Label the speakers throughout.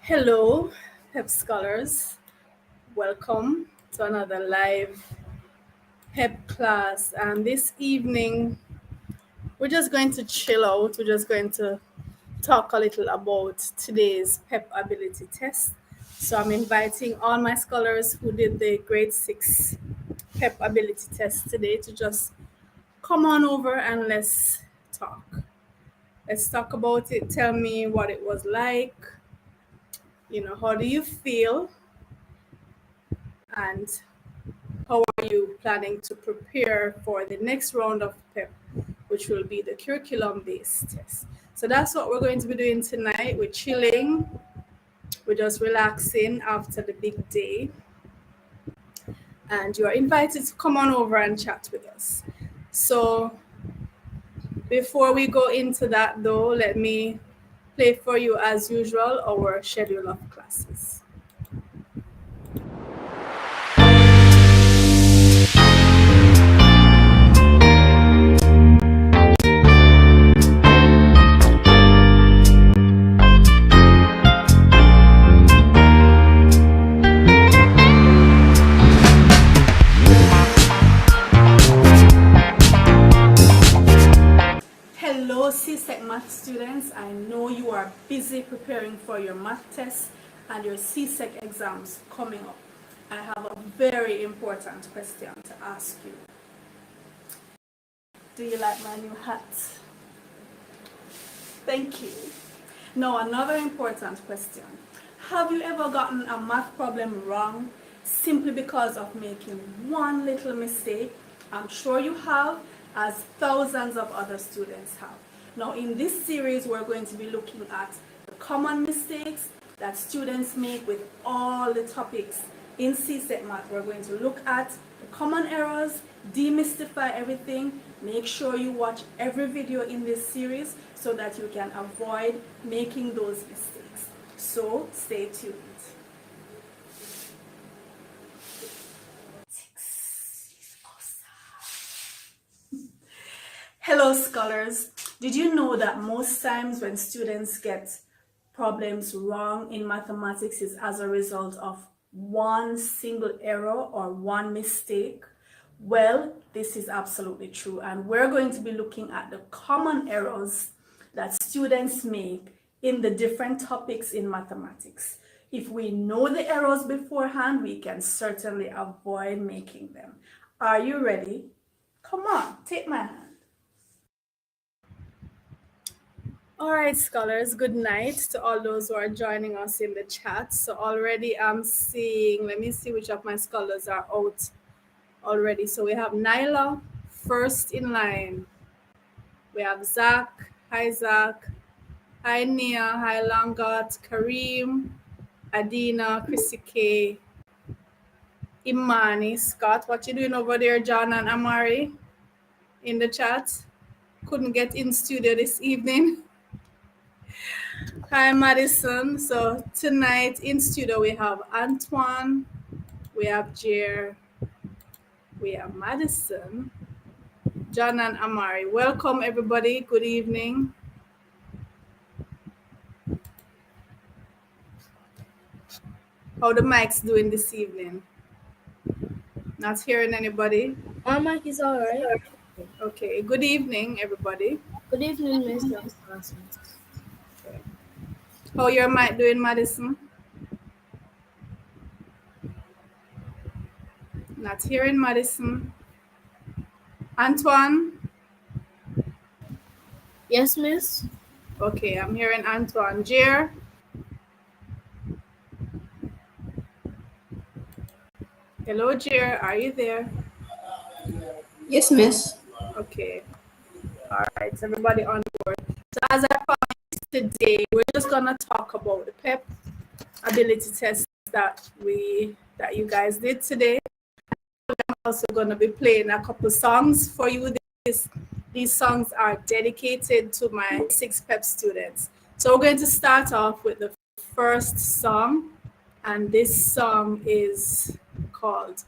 Speaker 1: Hello, PEP scholars. Welcome to another live PEP class. And this evening, we're just going to chill out. We're just going to talk a little about today's PEP ability test. So I'm inviting all my scholars who did the grade 6 PEP ability test today to just come on over and let's talk. Let's talk about it. Tell me what it was like. How do you feel? And how are you planning to prepare for the next round of PEP, which will be the curriculum-based test? So that's what we're going to be doing tonight. We're chilling, we're just relaxing after the big day. And you are invited to come on over and chat with us. So before we go into that though, let me play for you as usual our schedule of classes. Hello CSEC math students, I know you are busy preparing for your math tests and your CSEC exams coming up. I have a very important question to ask you. Do you like my new hat? Thank you. Now another important question. Have you ever gotten a math problem wrong simply because of making one little mistake? I'm sure you have, as thousands of other students have. Now in this series, we're going to be looking at the common mistakes that students make with all the topics in CSEC Math. We're going to look at the common errors, demystify everything, make sure you watch every video in this series so that you can avoid making those mistakes. So stay tuned. Hello scholars, did you know that most times when students get problems wrong in mathematics is as a result of one single error or one mistake? Well, this is absolutely true, and we're going to be looking at the common errors that students make in the different topics in mathematics. If we know the errors beforehand, we can certainly avoid making them. Are you ready? Come on, take my hand. All right, scholars, good night to all those who are joining us in the chat. So already I'm seeing, let me see which of my scholars are out already. So we have Nyla, first in line. We have Zach. Hi, Zach. Hi, Nia. Hi, Langat. Kareem, Adina, Chrissy K, Imani, Scott. What you doing over there, John and Amari in the chat? Couldn't get in studio this evening. Hi, Madison. So tonight in studio we have Antoine, we have Jer, we have Madison, John and Amari. Welcome everybody. Good evening. How the mics doing this evening? Not hearing anybody?
Speaker 2: My mic is all right.
Speaker 1: Okay. Good evening, everybody.
Speaker 2: Good evening, Miss Johnson.
Speaker 1: Okay. How your mic doing, Madison? Not hearing Madison. Antoine?
Speaker 2: Yes, Miss.
Speaker 1: Okay, I'm hearing Antoine. Jer? Hello, Jer. Are you there?
Speaker 3: Yes, Miss.
Speaker 1: Okay. All right, everybody on board. So as I promised today, we're just gonna talk about the PEP ability test that you guys did today. I'm also gonna be playing a couple songs for you. These songs are dedicated to my 6 PEP students. So we're going to start off with the first song, and this song is called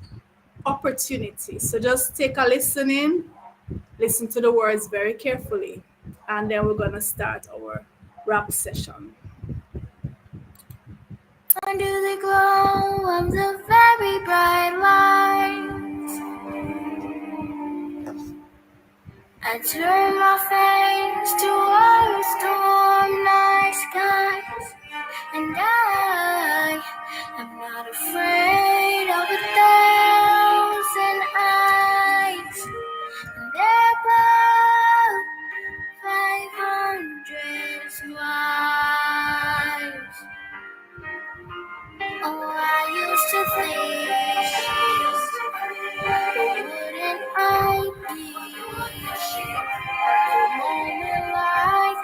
Speaker 1: Opportunity. So just take a listen to the words very carefully, and then we're going to start our rap session.
Speaker 4: Under the glow of the very bright light, I turn my face towards storm night skies, and I'm not afraid of 1,000 eyes. And above 500 smiles. Oh, I used to think, wouldn't I be a moment like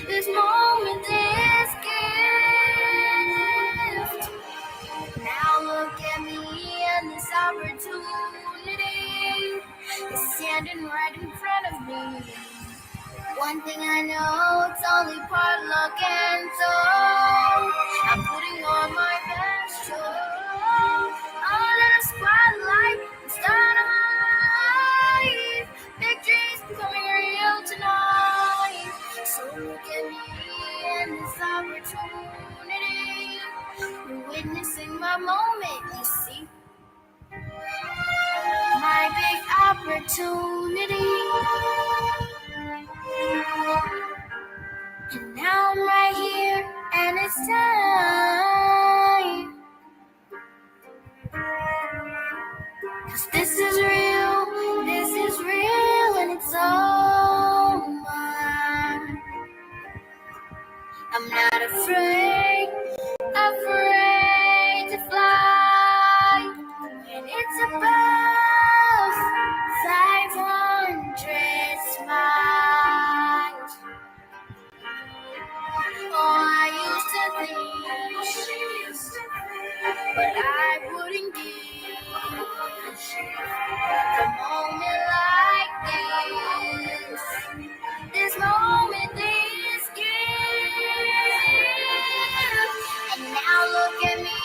Speaker 4: this moment, this gift. Now look at me and this opportunity is standing right in front of me. One thing I know, it's only part luck and soul. I'm putting on my best show. Under the spotlight, the start of my life. Big dreams becoming real tonight. So look at me and this opportunity. You're witnessing my moment, you see. My big opportunity. And now I'm right here, and it's time. 'Cause this is real, and it's all mine. I'm not afraid to fly. And it's above 500 smiles. Oh, I used to think, but I wouldn't give a moment like this. This moment, this gift. And now look at me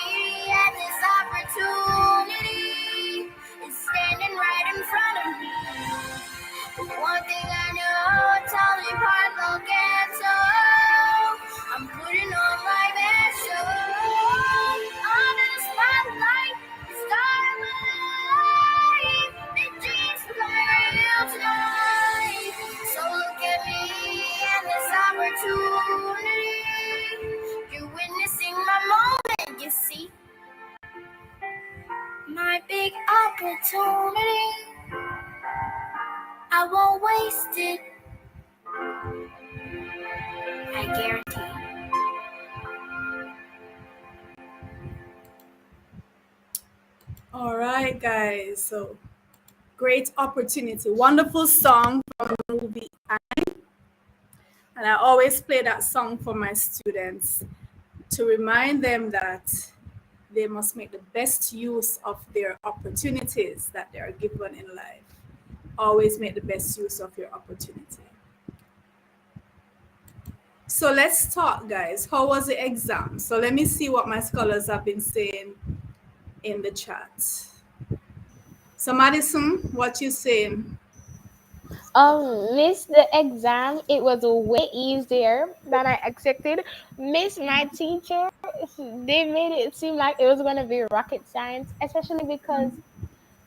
Speaker 4: and this opportunity is standing right in front of me. One thing I know, it's only part luck and soul. I'm putting on my best show. Under the spotlight, the start of my life. Big dreams becoming real tonight. So look at me and this opportunity. You're witnessing my moment, you see. My big opportunity. I won't waste it. I guarantee.
Speaker 1: All right, guys. So, great opportunity. Wonderful song from the movie Annie. And I always play that song for my students to remind them that they must make the best use of their opportunities that they are given in life. Always make the best use of your opportunity. So let's talk, guys. How was the exam? So let me see what my scholars have been saying in the chat. So Madison, what you saying?
Speaker 5: Miss, the exam, it was way easier than I expected. Miss, my teacher, they made it seem like it was going to be rocket science, especially because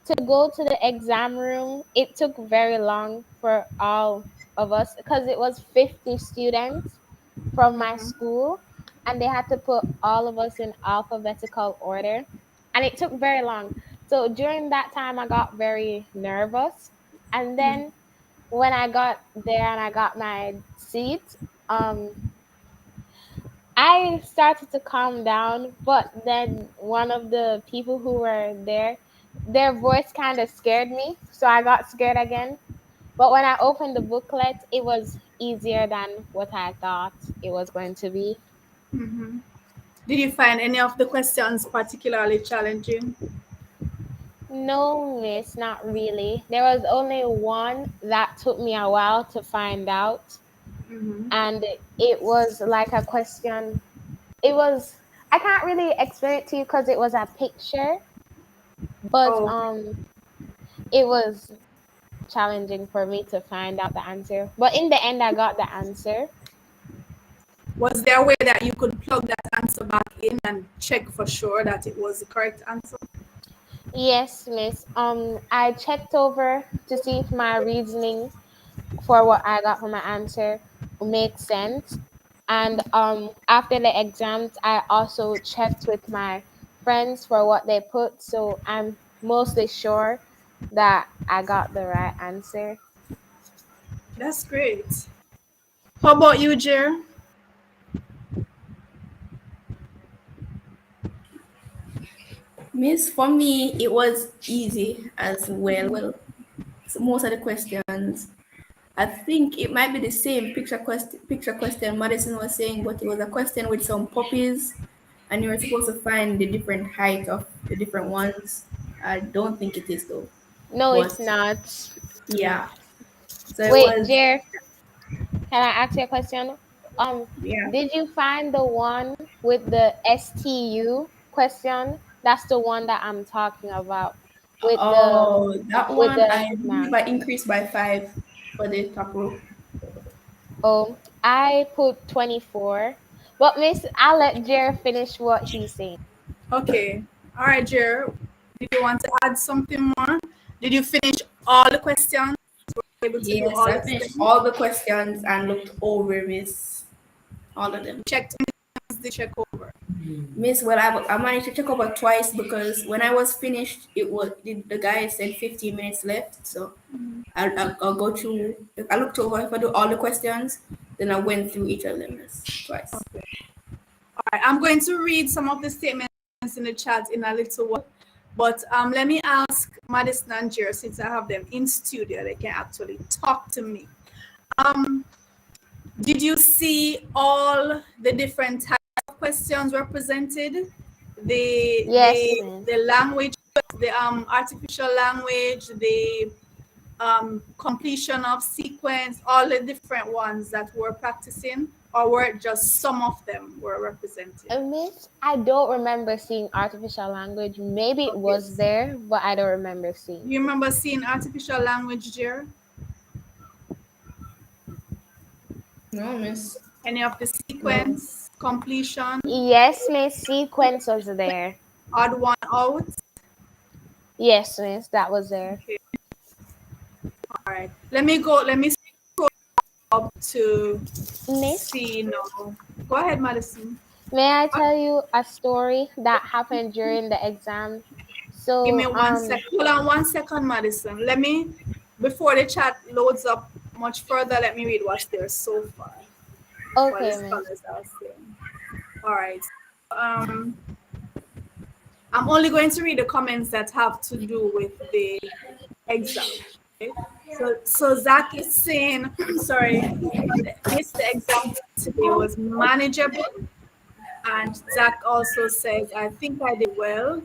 Speaker 5: to go to the exam room, it took very long for all of us because it was 50 students from my school, and they had to put all of us in alphabetical order, and it took very long. So during that time, I got very nervous, and then when I got there and I got my seat, I started to calm down, but then one of the people who were there, their voice kind of scared me, so I got scared again. But when I opened the booklet, it was easier than what I thought it was going to be.
Speaker 1: Mm-hmm. Did you find any of the questions particularly challenging?
Speaker 5: No, miss, not really. There was only one that took me a while to find out,
Speaker 1: Mm-hmm.
Speaker 5: and it was like a question. It was, I can't really explain it to you because it was a picture, but
Speaker 1: Oh,
Speaker 5: it was challenging for me to find out the answer. But in the end, I got the answer.
Speaker 1: Was there a way that you could plug that answer back in and check for sure that it was the correct answer?
Speaker 5: Yes, Miss. I checked over to see if my reasoning for what I got for my answer makes sense. And after the exams, I also checked with my friends for what they put. So I'm mostly sure that I got the right answer.
Speaker 1: That's great. How about you, Jer?
Speaker 3: Miss, for me, it was easy as well. Well, so most of the questions, I think it might be the same picture question Madison was saying, but it was a question with some puppies, and you were supposed to find the different height of the different ones. I don't think it is though,
Speaker 5: No, it's
Speaker 3: but
Speaker 5: not.
Speaker 3: yeah. So it
Speaker 5: Wait,
Speaker 3: was,
Speaker 5: Jer, can I ask you a question? Um,
Speaker 3: yeah.
Speaker 5: did you find the one with the STU question? That's the one that I'm talking about. With the
Speaker 3: Oh, that
Speaker 5: with
Speaker 3: one
Speaker 5: the
Speaker 3: I believe
Speaker 5: math.
Speaker 3: I increased by 5 for the top row.
Speaker 5: Oh, I put 24. But Miss, I'll let Jer finish what he's saying.
Speaker 1: Okay. All right, Jer. Did you want to add something more? Did you finish all the questions? Were you able to do
Speaker 3: Yes,
Speaker 1: all
Speaker 3: I
Speaker 1: of
Speaker 3: finished
Speaker 1: them?
Speaker 3: all the questions and looked over Miss all of them.
Speaker 1: Checked the check over.
Speaker 3: Miss, well, I managed to check over twice because when I was finished, the guy said 15 minutes left. So I'll go through. I looked over if I do all the questions, then I went through each of them twice.
Speaker 1: All right. I'm going to read some of the statements in the chat in a little while. But let me ask Madison and Jer, since I have them in studio, they can actually talk to me. Did you see all the different types of questions represented? The
Speaker 5: Yes,
Speaker 1: the
Speaker 5: Miss.
Speaker 1: the language, the artificial language, the completion of sequence, all the different ones that we're practicing, or were it just some of them were represented?
Speaker 5: Miss, I don't remember seeing artificial language. Maybe it
Speaker 1: Okay.
Speaker 5: was there, but I don't remember seeing
Speaker 1: You
Speaker 5: it.
Speaker 1: remember seeing artificial language, Jer?
Speaker 3: No, Miss.
Speaker 1: Any of the
Speaker 3: No.
Speaker 1: sequence, completion,
Speaker 5: Yes, Miss, sequence was there.
Speaker 1: odd one out?
Speaker 5: Yes, Miss, that was there.
Speaker 1: Okay. All right. Let me scroll up to
Speaker 5: Miss,
Speaker 1: see now. Go ahead, Madison.
Speaker 5: may I tell you a story that happened during the exam?
Speaker 1: Give me
Speaker 5: So,
Speaker 1: one sec. Hold on 1 second, Madison. Before the chat loads up much further, let me read what's there so far. What the
Speaker 5: okay, Miss.
Speaker 1: scholars are saying. All right. Um, I'm only going to read the comments that have to do with the exam. Okay? So Zach is saying, sorry, Miss, the exam today was manageable. And Zach also says, I think I did well.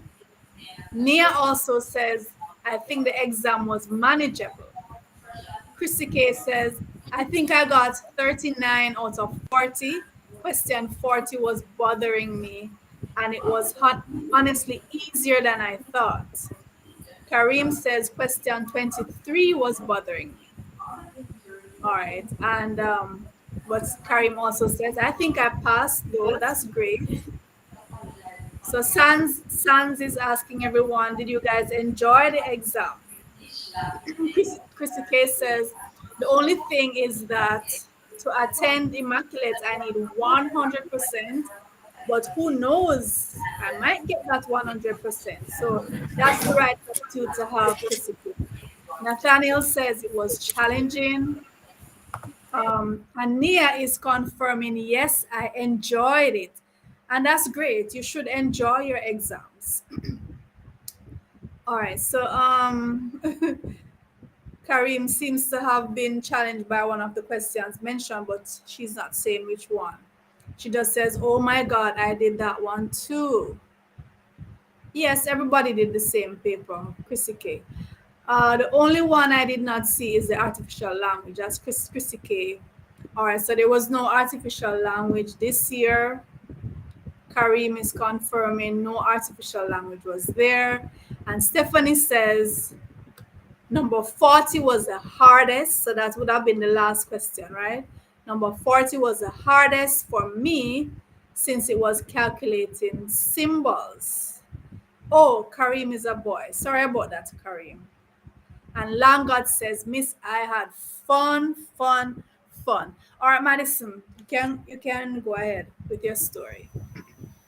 Speaker 1: Nia also says, I think the exam was manageable. Chrissy K says, I think I got 39 out of 40. Question 40 was bothering me, and it was honestly easier than I thought. Kareem says, question 23 was bothering me. All right. And but Karim also says, I think I passed though. That's great. So Sans is asking everyone, did you guys enjoy the exam? Christy K says, the only thing is that to attend Immaculate, I need 100%, but who knows? I might get that 100%. So that's the right attitude to have, Christy K. Nathaniel says it was challenging. Ania is confirming, yes, I enjoyed it. And that's great. You should enjoy your exams. All right. So Karim seems to have been challenged by one of the questions mentioned, but she's not saying which one. She just says, oh my God, I did that one too. Yes, everybody did the same paper, Chrissy K. The only one I did not see is the artificial language. That's Chrissy K. All right, so there was no artificial language this year. Karim is confirming no artificial language was there. And Stephanie says number 40 was the hardest. So that would have been the last question, right? Number 40 was the hardest for me since it was calculating symbols. Oh, Kareem is a boy. Sorry about that, Kareem. And Langard says, Miss, I had fun, fun, fun. All right, Madison, you can go ahead with your story.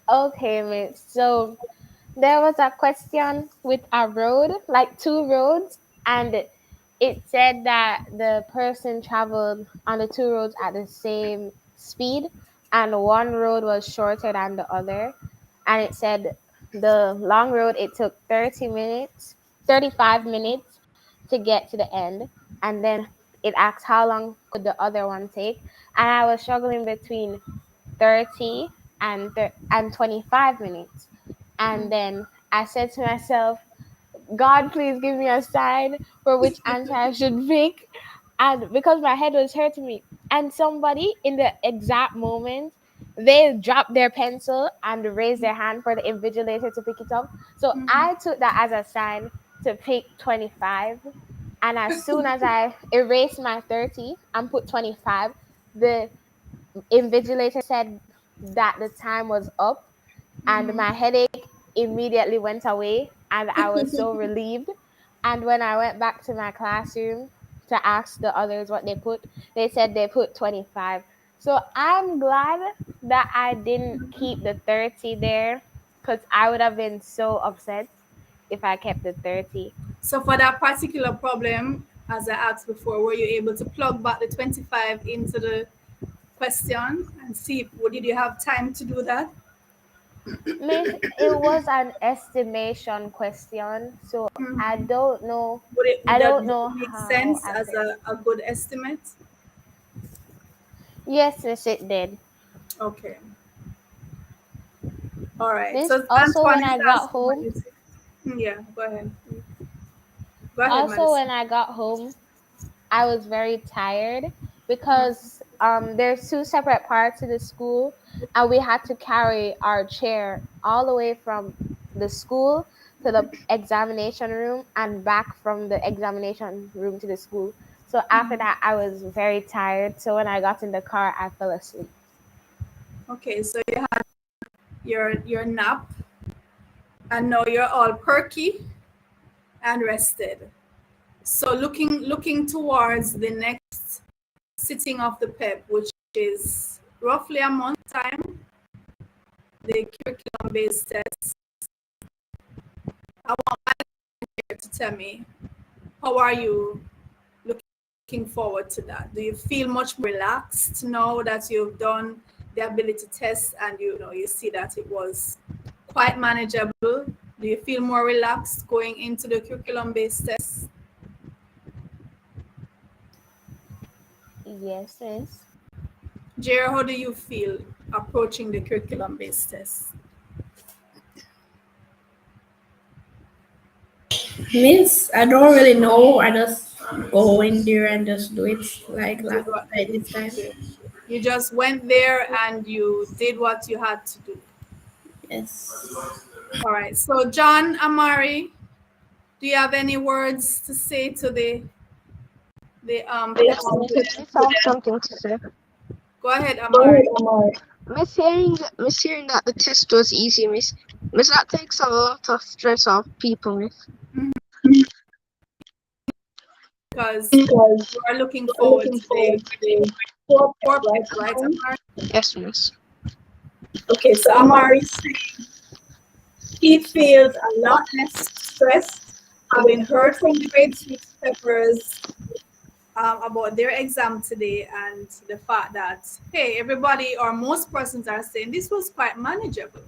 Speaker 5: Okay, Miss. So there was a question with a road, like two roads, and it said that the person traveled on the two roads at the same speed, and one road was shorter than the other. And it said the long road, it took 30 minutes, 35 minutes to get to the end. And then it asked how long could the other one take. And I was struggling between 30 and 25 minutes. And then I said to myself, God, please give me a sign for which answer I should pick. And because my head was hurting me. And somebody in the exact moment, they dropped their pencil and raised their hand for the invigilator to pick it up. So I took that as a sign to pick 25. And as soon as I erased my 30 and put 25, the invigilator said that the time was up, and my headache immediately went away, and I was so relieved. And when I went back to my classroom to ask the others what they put, they said they put 25. So I'm glad that I didn't keep the 30 there, because I would have been so upset if I kept the 30.
Speaker 1: So for that particular problem, as I asked before, were you able to plug back the 25 into the question and see did you have time to do that?
Speaker 5: Miss, it was an estimation question, so I don't know. I don't
Speaker 1: Would
Speaker 5: know
Speaker 1: it make
Speaker 5: how
Speaker 1: sense
Speaker 5: I
Speaker 1: as
Speaker 5: could.
Speaker 1: a good estimate?
Speaker 5: Yes, miss, it did.
Speaker 1: Okay. All right.
Speaker 5: Miss,
Speaker 1: So
Speaker 5: also
Speaker 1: Antoine
Speaker 5: when
Speaker 1: is
Speaker 5: I got
Speaker 1: asking what
Speaker 5: home,
Speaker 1: you say. Yeah, go ahead. Go ahead,
Speaker 5: also
Speaker 1: Madison.
Speaker 5: when I got home, I was very tired because there's two separate parts of the school, and we had to carry our chair all the way from the school to the examination room and back from the examination room to the school. So after that, I was very tired. So when I got in the car, I fell asleep.
Speaker 1: Okay, so you had your nap and now you're all perky and rested. So looking towards the next sitting of the PEP, which is roughly a month time, the curriculum based test. I want you to tell me, how are you looking forward to that? Do you feel much more relaxed now that you've done the ability test and you see that it was quite manageable? Do you feel more relaxed going into the curriculum based test?
Speaker 5: Yes, miss.
Speaker 1: Jerry, how do you feel approaching the curriculum based test?
Speaker 3: Miss, I don't really know. I just go in there and just do it
Speaker 1: Do what-
Speaker 3: like this time.
Speaker 1: okay. You just went there and you did what you had to do.
Speaker 3: Yes.
Speaker 1: All right. So John Amari, do you have any words to say to the PEP
Speaker 5: Yes, miss.
Speaker 1: student?
Speaker 5: Miss, I have something to say.
Speaker 1: Go ahead, Amari.
Speaker 5: Miss hearing that the test was easy, miss that takes a lot of stress off people, miss.
Speaker 1: Because you are looking forward to the four PEP, right, Amari?
Speaker 5: Yes, miss.
Speaker 1: Okay, so Amari is saying he feels a lot less stressed having heard from the grade 6 peppers about their exam today and the fact that, hey, everybody or most persons are saying this was quite manageable.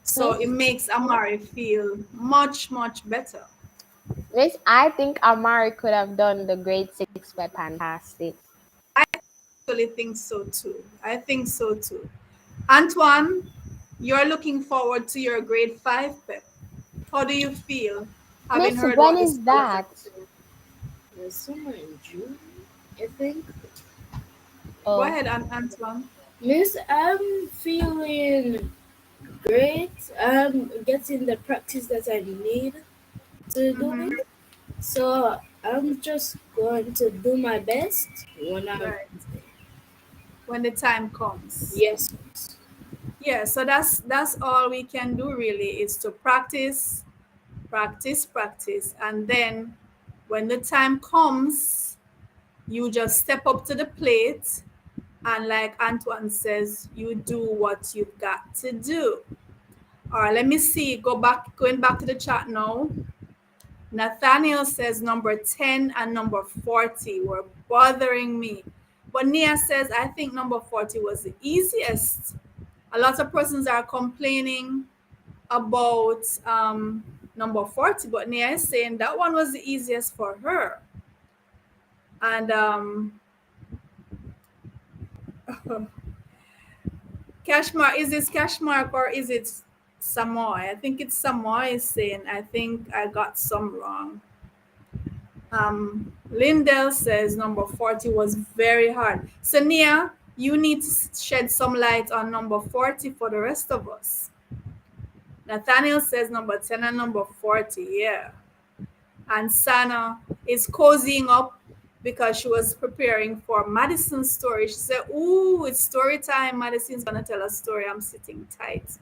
Speaker 1: So
Speaker 5: Miss,
Speaker 1: it makes Amari feel much, much better.
Speaker 5: miss, I think Amari could have done the grade 6 PEP and passed it.
Speaker 1: I actually think so too. I think so too. Antoine, you're looking forward to your grade 5 PEP. How do you feel having
Speaker 5: Miss,
Speaker 1: heard
Speaker 5: when
Speaker 1: what the
Speaker 5: is
Speaker 1: scholars are
Speaker 5: that?
Speaker 1: saying?
Speaker 2: Somewhere in June, I think.
Speaker 1: Go
Speaker 5: Oh,
Speaker 1: ahead, Antoine.
Speaker 2: Miss, I'm feeling great. I'm getting the practice that I need to do
Speaker 1: Mm-hmm.
Speaker 2: it. So I'm just going to do my best when I'm
Speaker 1: Right. when the time comes.
Speaker 2: Yes, miss.
Speaker 1: Yeah, so that's all we can do really, is to practice, practice, practice, and then when the time comes, you just step up to the plate, and like Antoine says, you do what you've got to do. All right, let me see. Going back to the chat now. Nathaniel says number 10 and number 40 were bothering me. But Nia says, I think number 40 was the easiest. A lot of persons are complaining about number 40, but Nia is saying that one was the easiest for her. And Cashmark, is this Cashmark or is it Samoy? I think it's Samoy is saying, I think I got some wrong. Lindell says number 40 was very hard. So Nia, you need to shed some light on number 40 for the rest of us. Nathaniel says number 10 and number 40, yeah. And Sana is cozying up because she was preparing for Madison's story. She said, ooh, it's story time. Madison's gonna tell a story. I'm sitting tight.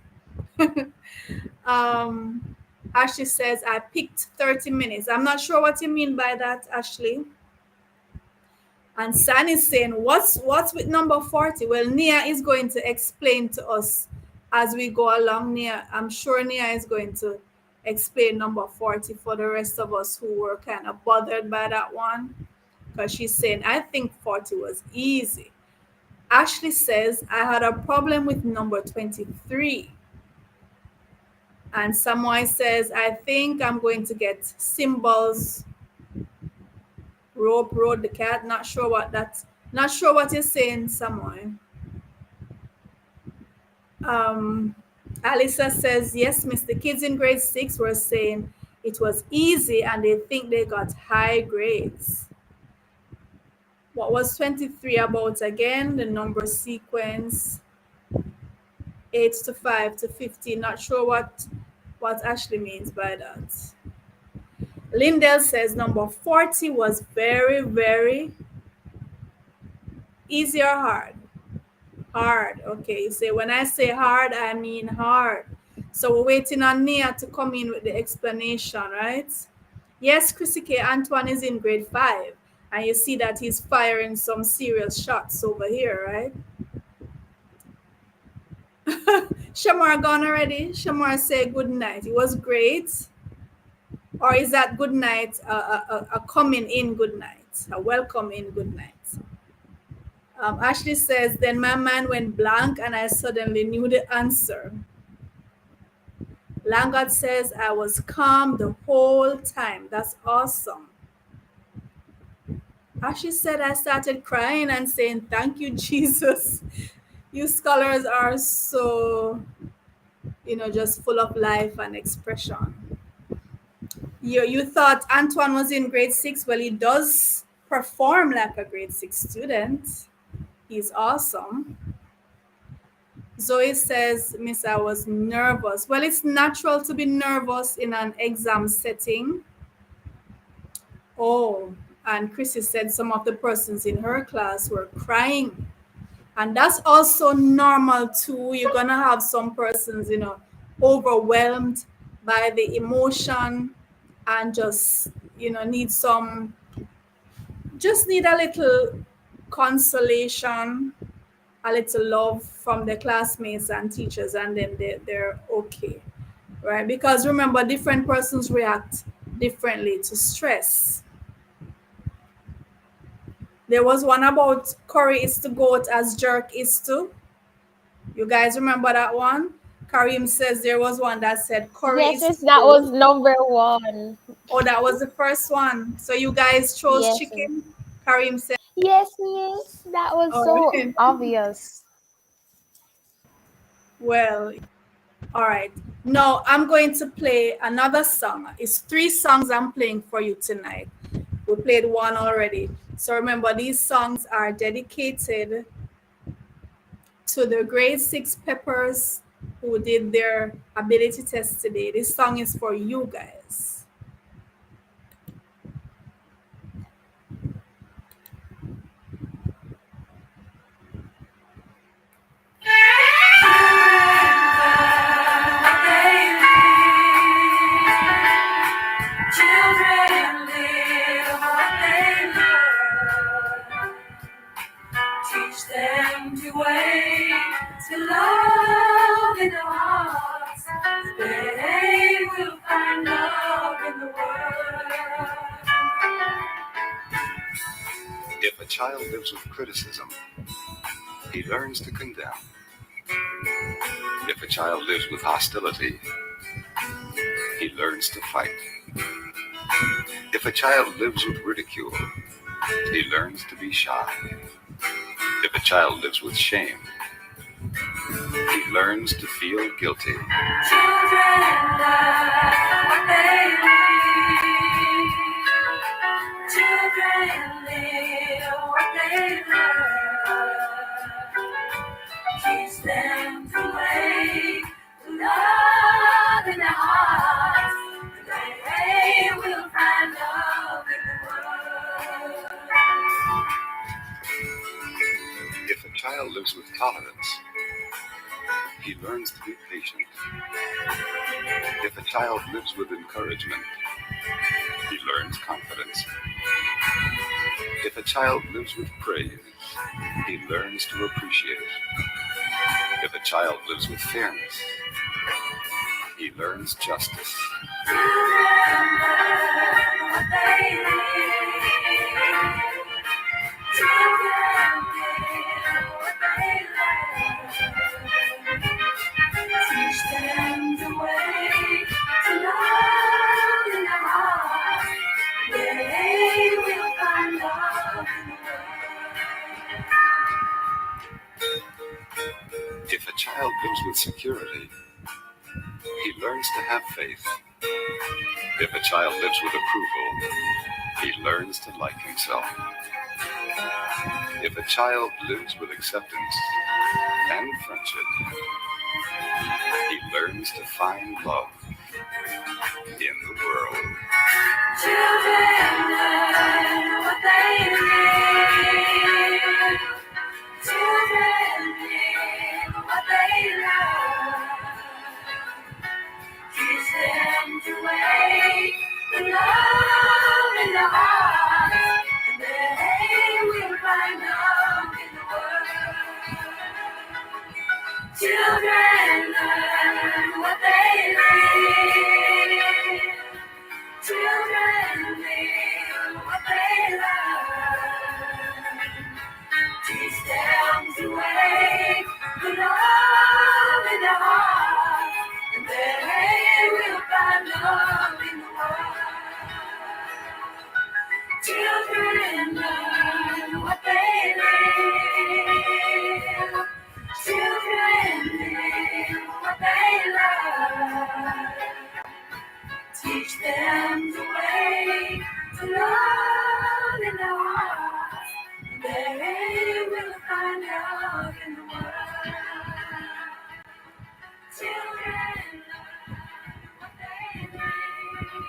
Speaker 1: Ashley says, I picked 30 minutes. I'm not sure what you mean by that, Ashley. And San is saying, what's with number 40? Well, Nia is going to explain to us as we go along. Nia, I'm sure Nia is going to explain number 40 for the rest of us who were kind of bothered by that one. Because she's saying, I think 40 was easy. Ashley says, I had a problem with number 23. And Samoy says, I think I'm going to get symbols, rope, rode the cat. Not sure what you're saying, Samoy. Alisa says, yes, miss, the kids in grade 6 were saying it was easy and they think they got high grades. What was 23 about again? The number sequence, 8 to 5 to 15. Not sure what Ashley means by that. Lindell says number 40 was very, very easy or hard? Hard. Okay, you say when I say hard, I mean hard. So we're waiting on Nia to come in with the explanation, right? Yes, Chrissy K. Antoine is in grade 5. And you see that he's firing some serious shots over here, right? Shamar gone already? Shamar say good night. It was great. Or is that good night a coming in good night? A welcome in good night? Ashley says, then my mind went blank and I suddenly knew the answer. Langard says, I was calm the whole time. That's awesome. Ashley said, I started crying and saying, thank you, Jesus. You scholars are so, just full of life and expression. You thought Antoine was in grade 6. Well, he does perform like a grade 6 student. He's awesome. Zoe says, Miss, I was nervous. Well, it's natural to be nervous in an exam setting. Oh, and Chrissy said some of the persons in her class were crying. And that's also normal too. You're going to have some persons, overwhelmed by the emotion and just, need need a little consolation, a little love from their classmates and teachers, and then they're okay, right? Because remember, different persons react differently to stress. There was one about curry is to goat as jerk is to. You guys remember that one? Karim says there was one that said curry
Speaker 5: Yes,
Speaker 1: is
Speaker 5: yes,
Speaker 1: to
Speaker 5: that
Speaker 1: goat.
Speaker 5: was number one.
Speaker 1: Oh, that was the first one. So you guys chose
Speaker 5: Yes,
Speaker 1: chicken? Karim said,
Speaker 5: yes, yes, that was
Speaker 1: all
Speaker 5: so
Speaker 1: right.
Speaker 5: obvious.
Speaker 1: Well, all right. Now I'm going to play another song. It's 3 songs I'm playing for you tonight. We played one already. So remember, these songs are dedicated to the grade 6 peppers who did their ability test today. This song is for you guys.
Speaker 4: to love in the hearts. They will find love in the world.
Speaker 6: If a child lives with criticism, he learns to condemn. If a child lives with hostility, he learns to fight. If a child lives with ridicule, he learns to be shy. If a child lives with shame, he learns to feel guilty.
Speaker 4: Children learn what they read. Children live what they learn. Teach them to wake love in their hearts. They will find love in the world.
Speaker 6: If a child lives with tolerance, he learns to be patient. If a child lives with encouragement, he learns confidence. If a child lives with praise, he learns to appreciate it. If a child lives with fairness, he learns justice.
Speaker 4: Children learn what they read. Children live what they learn. Teach them the way to love in their heart. They will find love in the world.
Speaker 6: If a child lives with security, he learns to have faith. If a child lives with approval, he learns to like himself. If a child lives with acceptance and friendship, he learns to find love in the world.
Speaker 4: Children learn what they read. Children live what they learn. Teach them to wake the love in their heart, and they will find love in the world. Children learn what they read. Children live what they learn. Teach them to wake the love in their heart, and they will find love in the world. Children learn what they live. Children live what they learn. Teach them the way to love in their hearts. They will find love in the world. Children learn what they live.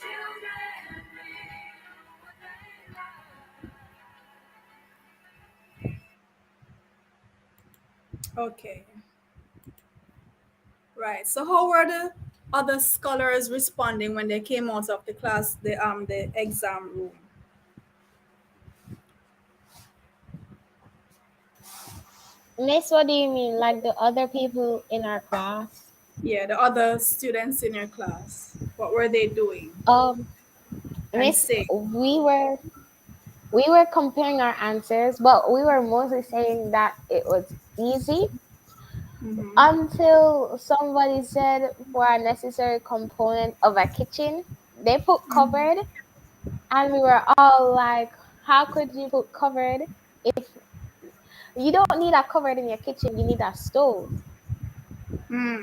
Speaker 4: Children live what they learn.
Speaker 1: Okay. Right. So how were the other scholars responding when they came out of the class, the exam room?
Speaker 5: Miss, what do you mean? Like the other people in our class?
Speaker 1: Yeah, the other students in your class. What were they doing
Speaker 5: Um,
Speaker 1: and
Speaker 5: Miss,
Speaker 1: saying?
Speaker 5: we were comparing our answers, but we were mostly saying that it was easy
Speaker 1: Mm-hmm.
Speaker 5: until somebody said for a necessary component of a kitchen, they put covered, and we were all like, how could you put covered if you don't need a cupboard in your kitchen, you need a stove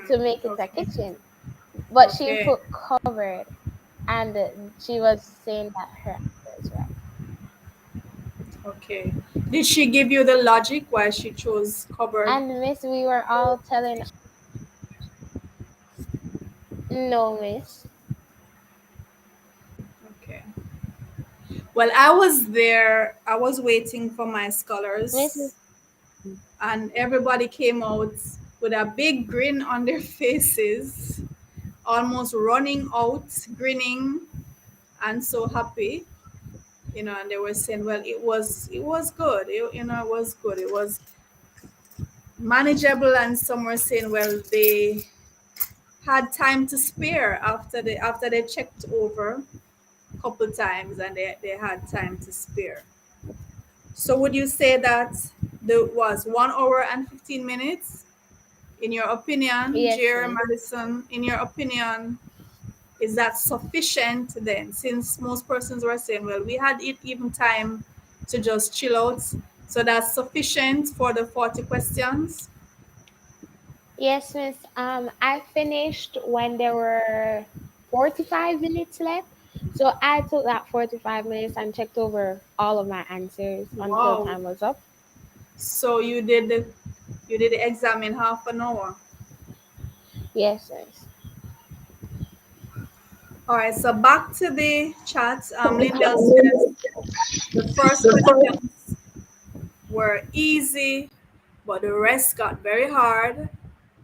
Speaker 5: to make it a
Speaker 1: Okay.
Speaker 5: kitchen. But she
Speaker 1: Okay.
Speaker 5: put covered, and she was saying that her answer is right.
Speaker 1: Okay. Did she give you the logic why she chose cupboard?
Speaker 5: And Miss, we were all telling, no, Miss.
Speaker 1: Okay. Well, I was there. I was waiting for my scholars,
Speaker 5: Miss,
Speaker 1: and everybody came out with a big grin on their faces, almost running out, grinning, and so happy. And they were saying, "Well, it was good. It was good. It was manageable, and some were saying, well, they had time to spare after they checked over a couple times and they had time to spare. So would you say that there was 1 hour and 15 minutes? In your opinion,
Speaker 5: Yes,
Speaker 1: Jer,
Speaker 5: miss.
Speaker 1: Madison, in your opinion, is that sufficient then? Since most persons were saying, well, we had it even time to just chill out. So that's sufficient for the 40 questions?
Speaker 5: Yes, miss. I finished when there were 45 minutes left. So I took that 45 minutes and checked over all of my answers until
Speaker 1: Wow.
Speaker 5: time was up.
Speaker 1: So you did the exam in half an hour.
Speaker 5: Yes, miss.
Speaker 1: All right, so back to the chat. Linda says the first questions were easy, but the rest got very hard.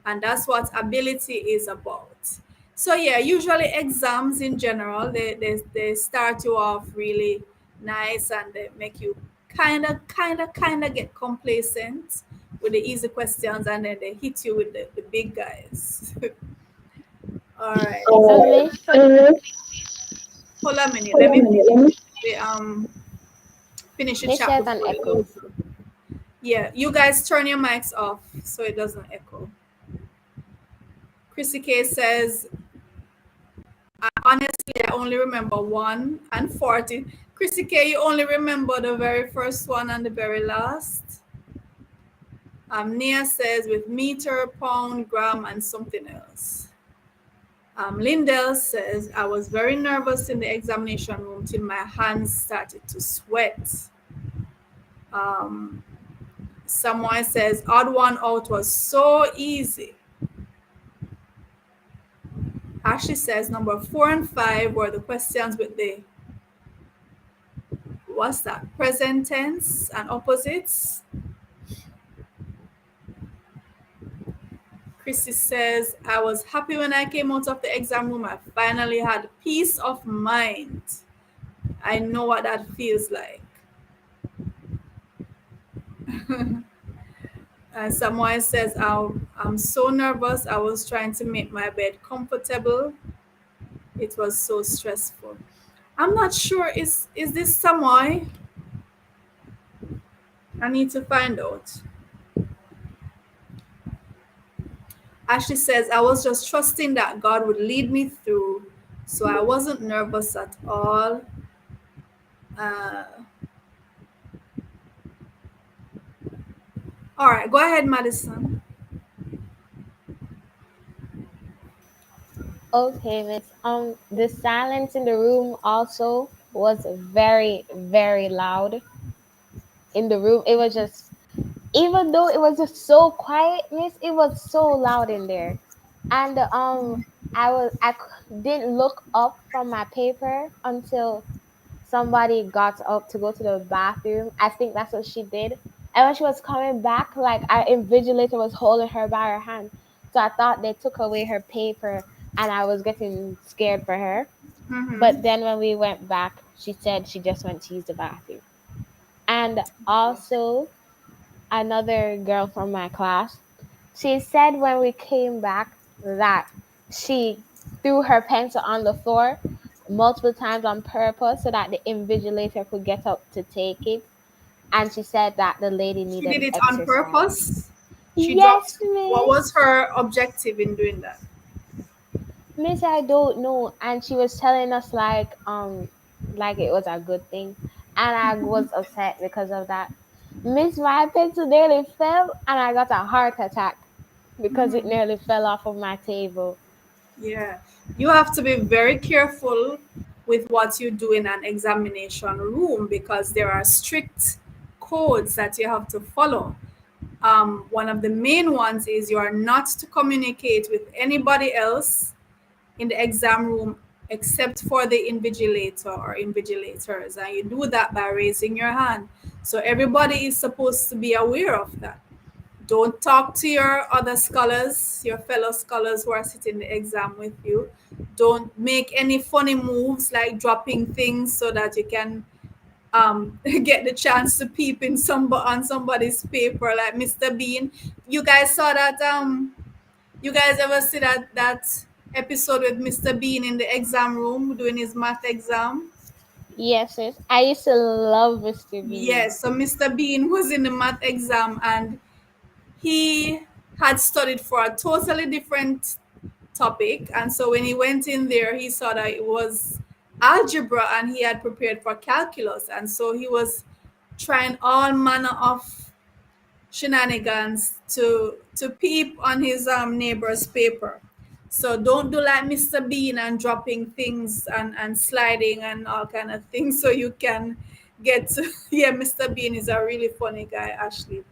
Speaker 1: And that's what ability is about. So yeah, usually exams in general, they start you off really nice and they make you kind of get complacent with the easy questions and then they hit you with the big guys. All right.
Speaker 5: Miss,
Speaker 1: Hold on a minute. Let me finish the
Speaker 5: miss
Speaker 1: chat
Speaker 5: has an
Speaker 1: before you
Speaker 5: echo.
Speaker 1: go. Yeah, you guys turn your mics off so it doesn't echo. Chrissy K says, honestly, I only remember 1 and 40. Chrissy K, you only remember the very first one and the very last. Nia says with meter, pound, gram, and something else. Lindell says, I was very nervous in the examination room till my hands started to sweat. Someone says, odd one out was so easy. Ashley says, number 4 and 5 were the questions with the what's that? Present tense and opposites. Chrissy says, I was happy when I came out of the exam room. I finally had peace of mind. I know what that feels like. And someone says, I'm so nervous. I was trying to make my bed comfortable. It was so stressful. I'm not sure. Is this Samoy? I need to find out. Ashley says, I was just trusting that God would lead me through, so I wasn't nervous at all. All right, go ahead, Madison.
Speaker 5: Okay, miss. The silence in the room also was very, very loud in the room. It was just, even though it was just so quiet, miss, it was so loud in there. And didn't look up from my paper until somebody got up to go to the bathroom. I think that's what she did. And when she was coming back, like our invigilator was holding her by her hand. So I thought they took away her paper and I was getting scared for her.
Speaker 1: Mm-hmm.
Speaker 5: But then when we went back, she said she just went to use the bathroom. And also, another girl from my class, she said when we came back that she threw her pencil on the floor multiple times on purpose so that the invigilator could get up to take it. And she said that the lady
Speaker 1: She did
Speaker 5: needed
Speaker 1: it on
Speaker 5: exercise.
Speaker 1: purpose. She
Speaker 5: Yes,
Speaker 1: dropped. What
Speaker 5: miss.
Speaker 1: was her objective in doing that?
Speaker 5: Miss, I don't know. And she was telling us like it was a good thing. And I was upset because of that. Miss, my pencil nearly fell and I got a heart attack because it
Speaker 1: Mm-hmm.
Speaker 5: nearly fell off of my table.
Speaker 1: Yeah, you have to be very careful with what you do in an examination room because there are strict codes that you have to follow. One of the main ones is you are not to communicate with anybody else in the exam room except for the invigilator or invigilators, and you do that by raising your hand. So everybody is supposed to be aware of that. Don't talk to your other scholars, your fellow scholars who are sitting in the exam with you. Don't make any funny moves like dropping things so that you can get the chance to peep in on somebody's paper like Mr. Bean. You guys saw that you guys ever see that episode with Mr. Bean in the exam room doing his math exam?
Speaker 5: Yes, sis. I used to love Mr. Bean.
Speaker 1: Yes, so Mr. Bean was in the math exam and he had studied for a totally different topic. And so when he went in there, he saw that it was algebra and he had prepared for calculus. And so he was trying all manner of shenanigans to peep on his neighbor's paper. So don't do like Mr. Bean and dropping things and sliding and all kind of things so you can get to yeah, Mr. Bean is a really funny guy, Ashley.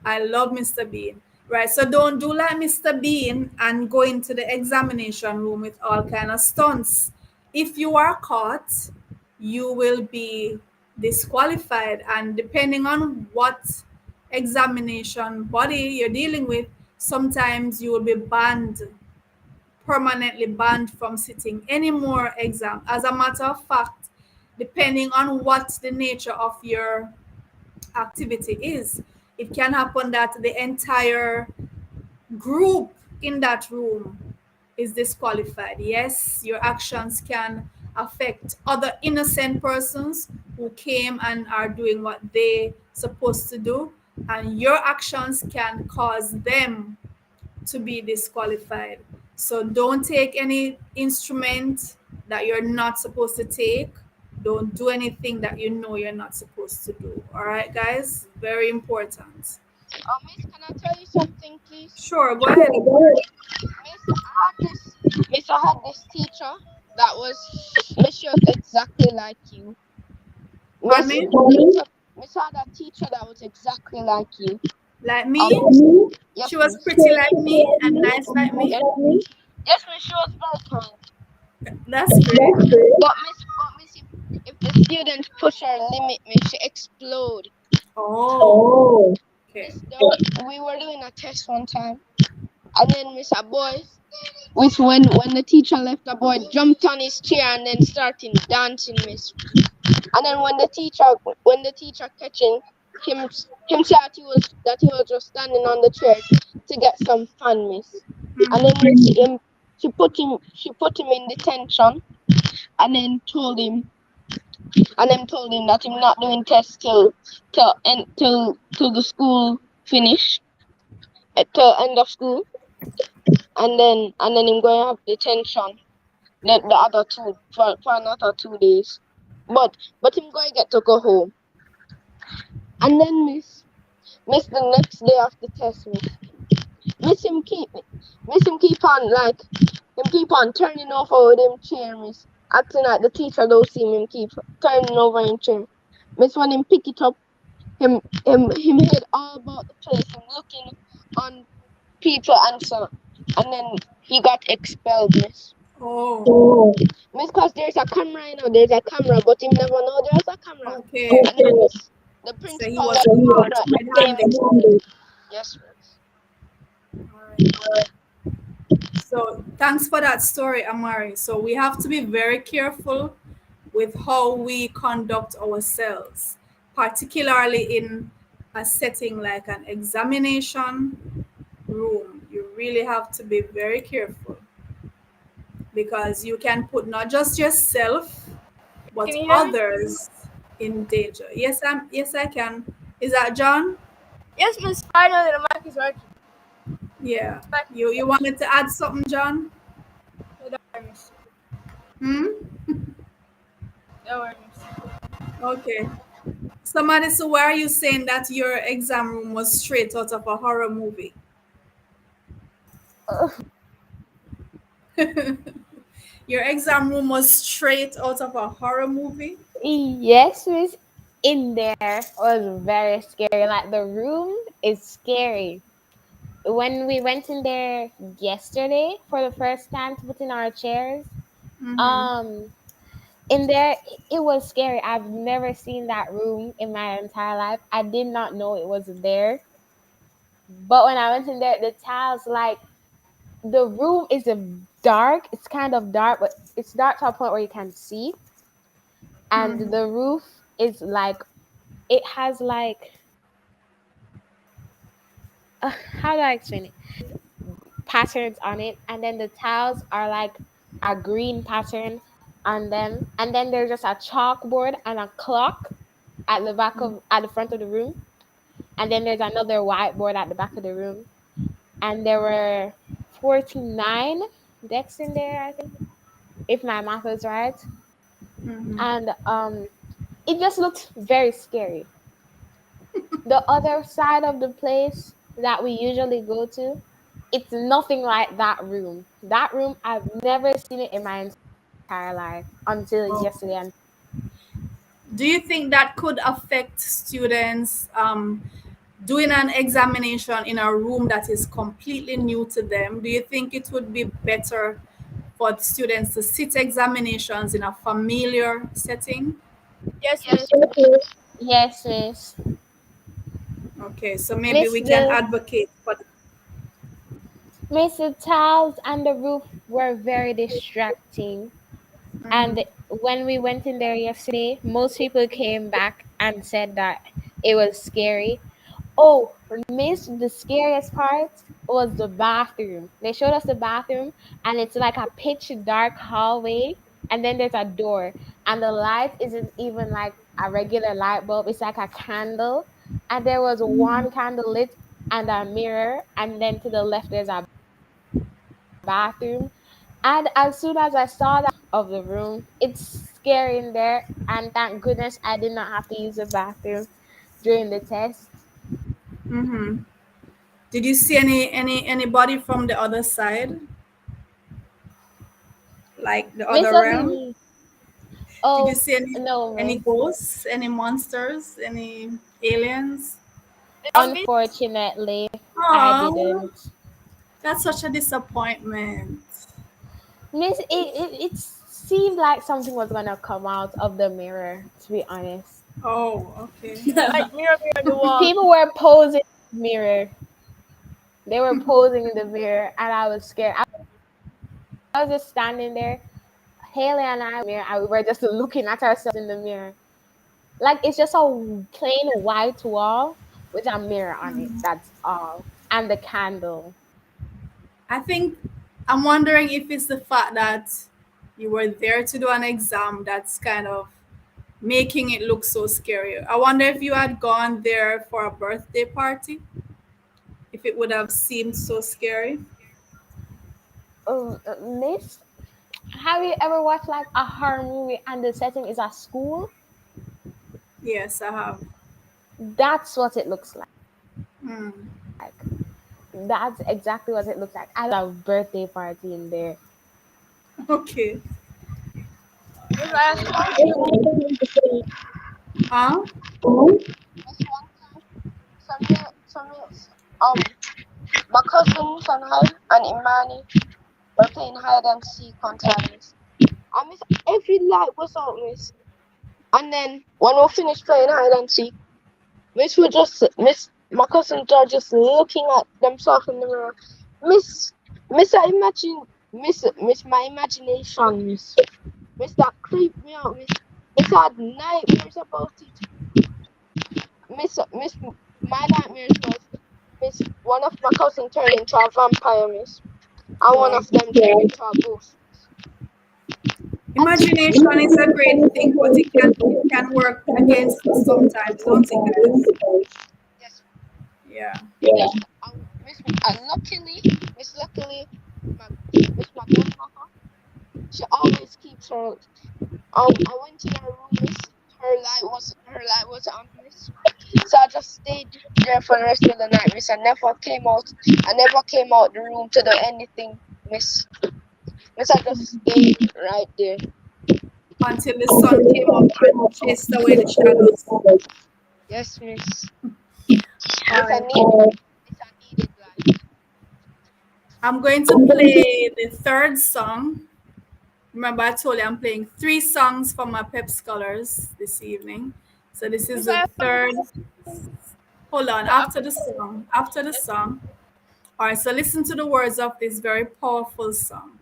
Speaker 1: I love Mr. Bean. Right. So don't do like Mr. Bean and go into the examination room with all kind of stunts. If you are caught, you will be disqualified. And depending on what examination body you're dealing with, sometimes you will be banned, permanently banned from sitting any more exam. As a matter of fact, depending on what the nature of your activity is, it can happen that the entire group in that room is disqualified. Yes, your actions can affect other innocent persons who came and are doing what they supposed to do, and your actions can cause them to be disqualified. So don't take any instrument that you're not supposed to take. Don't do anything that you know you're not supposed to do. All right, guys? Very important.
Speaker 5: Miss, can I tell you something, please?
Speaker 1: Sure, go ahead.
Speaker 5: Miss, I had this teacher that Miss, she was exactly like you.
Speaker 1: Pardon
Speaker 5: Miss,
Speaker 1: me?
Speaker 5: Miss had a teacher that was exactly like you.
Speaker 1: Like me?
Speaker 5: Yes,
Speaker 1: She was
Speaker 5: Miss.
Speaker 1: pretty like me and nice like me.
Speaker 5: Yes, yes, Miss, she was very kind.
Speaker 1: That's great.
Speaker 5: But Miss, if the student push her limit, Miss, she explode.
Speaker 1: Oh, okay.
Speaker 5: Miss, we were doing a test one time, and then Miss, a boy, which when the teacher left, the boy jumped on his chair and then started dancing, Miss. And then when the teacher catching him said that he was just standing on the chair to get some fun, Miss. And then she put him in detention and then told him that him not doing tests till the school finish, till end of school, and then him going to have detention the other two for another 2 days. But him going to get to go home. And then miss the next day of the test, miss him keep on turning over with him chair, miss. Acting like the teacher don't see him keep turning over in chair. Miss, when him pick it up, him head all about the place and looking on people and so, and then he got expelled, miss.
Speaker 1: Oh,
Speaker 5: Miss, cause there's a camera, there's a camera, but him never know there's a camera.
Speaker 1: okay.
Speaker 5: And then the
Speaker 1: So he
Speaker 5: principal
Speaker 1: was
Speaker 5: was
Speaker 1: caught red-handed.
Speaker 5: yes, miss.
Speaker 1: All right. So thanks for that story, Amari. So we have to be very careful with how we conduct ourselves, particularly in a setting like an examination room. You really have to be very careful because you can put not just yourself but
Speaker 2: Can you hear me?
Speaker 1: others in danger. Yes, I can. Is that John?
Speaker 2: Yes, Miss. Finally, the mic is working.
Speaker 1: Yeah.
Speaker 2: Back.
Speaker 1: You wanted to add something, John?
Speaker 2: Don't worry, Miss.
Speaker 1: Hmm?
Speaker 2: Don't worry, Miss.
Speaker 1: Okay. Somebody, so why are you saying that your exam room was straight out of a horror movie? Your exam room was straight out of a horror movie?
Speaker 5: Yes, miss. In there was very scary. Like the room is scary. When we went in there yesterday for the first time to put in our chairs,
Speaker 1: Mm-hmm.
Speaker 5: um, in there it was scary. I've never seen that room in my entire life. I did not know it was there. But when I went in there, the tiles like the room is dark. It's kind of dark, but it's dark to a point where you can see. And
Speaker 1: Mm-hmm.
Speaker 5: the roof is like it has like how do I explain it? Patterns on it, and then the tiles are like a green pattern on them, and then there's just a chalkboard and a clock at the front of the room, and then there's another whiteboard at the back of the room, and there were 49 decks in there, I think, if my math is right, and it just looked very scary. The other side of the place that we usually go to, it's nothing like that room. That room, I've never seen it in my entire life until
Speaker 1: Oh.
Speaker 5: yesterday. And
Speaker 1: Do you think that could affect students doing an examination in a room that is completely new to them? Do you think it would be better for students to sit examinations in a familiar setting?
Speaker 2: Yes, miss.
Speaker 5: yes, miss.
Speaker 1: Okay, so maybe
Speaker 5: Miss
Speaker 1: we can
Speaker 5: the
Speaker 1: advocate for.
Speaker 5: Miss the tiles and the roof were very distracting. And when we went in there yesterday, most people came back and said that it was scary. Oh, miss, the scariest part was the bathroom. They showed us the bathroom, and it's like a pitch dark hallway, and then there's a door, and the light isn't even like a regular light bulb, it's like a candle. And there was one candle lit and a mirror, and then to the left, there's a bathroom. And as soon as I saw that of the room, it's scary in there. And thank goodness I did not have to use the bathroom during the test.
Speaker 1: Mm-hmm. Did you see anybody from the other side, like the
Speaker 5: Miss
Speaker 1: other realm?
Speaker 5: Luckily,
Speaker 1: Did you
Speaker 5: oh
Speaker 1: see
Speaker 5: no,
Speaker 1: any
Speaker 5: miss.
Speaker 1: ghosts, any monsters, any aliens?
Speaker 2: Miss.
Speaker 5: Unfortunately, I
Speaker 1: Oh,
Speaker 5: didn't.
Speaker 1: that's such a disappointment.
Speaker 5: Miss, it seemed like something was gonna come out of the mirror, to be honest.
Speaker 1: Oh, okay.
Speaker 2: Like mirror, mirror on the wall.
Speaker 5: People were posing in the mirror. They were posing in the mirror, and I was scared. I was just standing there. Haley and I, mirror, and we were just looking at ourselves in the mirror. Like it's just a plain white wall with a mirror on it. That's all, and the candle.
Speaker 1: I think I'm wondering if it's the fact that you were there to do an exam that's kind of making it look so scary. I wonder if you had gone there for a birthday party, if it would have seemed so scary.
Speaker 5: Miss, have you ever watched like a horror movie and the setting is a school?
Speaker 1: Yes, I have.
Speaker 5: That's what it looks like.
Speaker 1: Hmm.
Speaker 5: That's exactly what it looks like. I had a birthday party in there.
Speaker 1: Okay.
Speaker 2: Miss, I asked a question.
Speaker 1: Huh?
Speaker 7: This one time, some years, my cousins and I and Imani were playing hide and seek on tiles. And miss, every light was out, miss. And then when we finished playing hide and seek, my cousins are just looking at themselves in the mirror. Miss, I imagine, miss, my imagination, miss, that creeped me out, miss, had nightmares about it. Miss, my nightmares was, miss, one of my cousins turned into a vampire, miss, and one
Speaker 1: Wow.
Speaker 7: of them turned into a ghost.
Speaker 1: Imagination is a great thing, but it can work against us sometimes, don't it, guys?
Speaker 7: Yes,
Speaker 1: Yeah.
Speaker 7: luckily, my grandmother, she always keeps her. I went in her room, miss. Her light was on, miss. So I just stayed there for the rest of the night, miss. I never came out. I never came out the room to do anything, miss. Miss, I just stayed right there.
Speaker 1: Until the sun came up and chased away the shadows.
Speaker 7: Yes, miss.
Speaker 1: All
Speaker 7: Miss, I
Speaker 1: right.
Speaker 7: needed light.
Speaker 1: I'm going to play the third song. Remember, I told you I'm playing 3 songs for my PEP scholars this evening. So this is
Speaker 2: Miss, I
Speaker 1: the
Speaker 2: asked a
Speaker 1: third.
Speaker 2: question.
Speaker 1: Hold on. After the song. After the song. All right. So listen to the words of this very powerful song.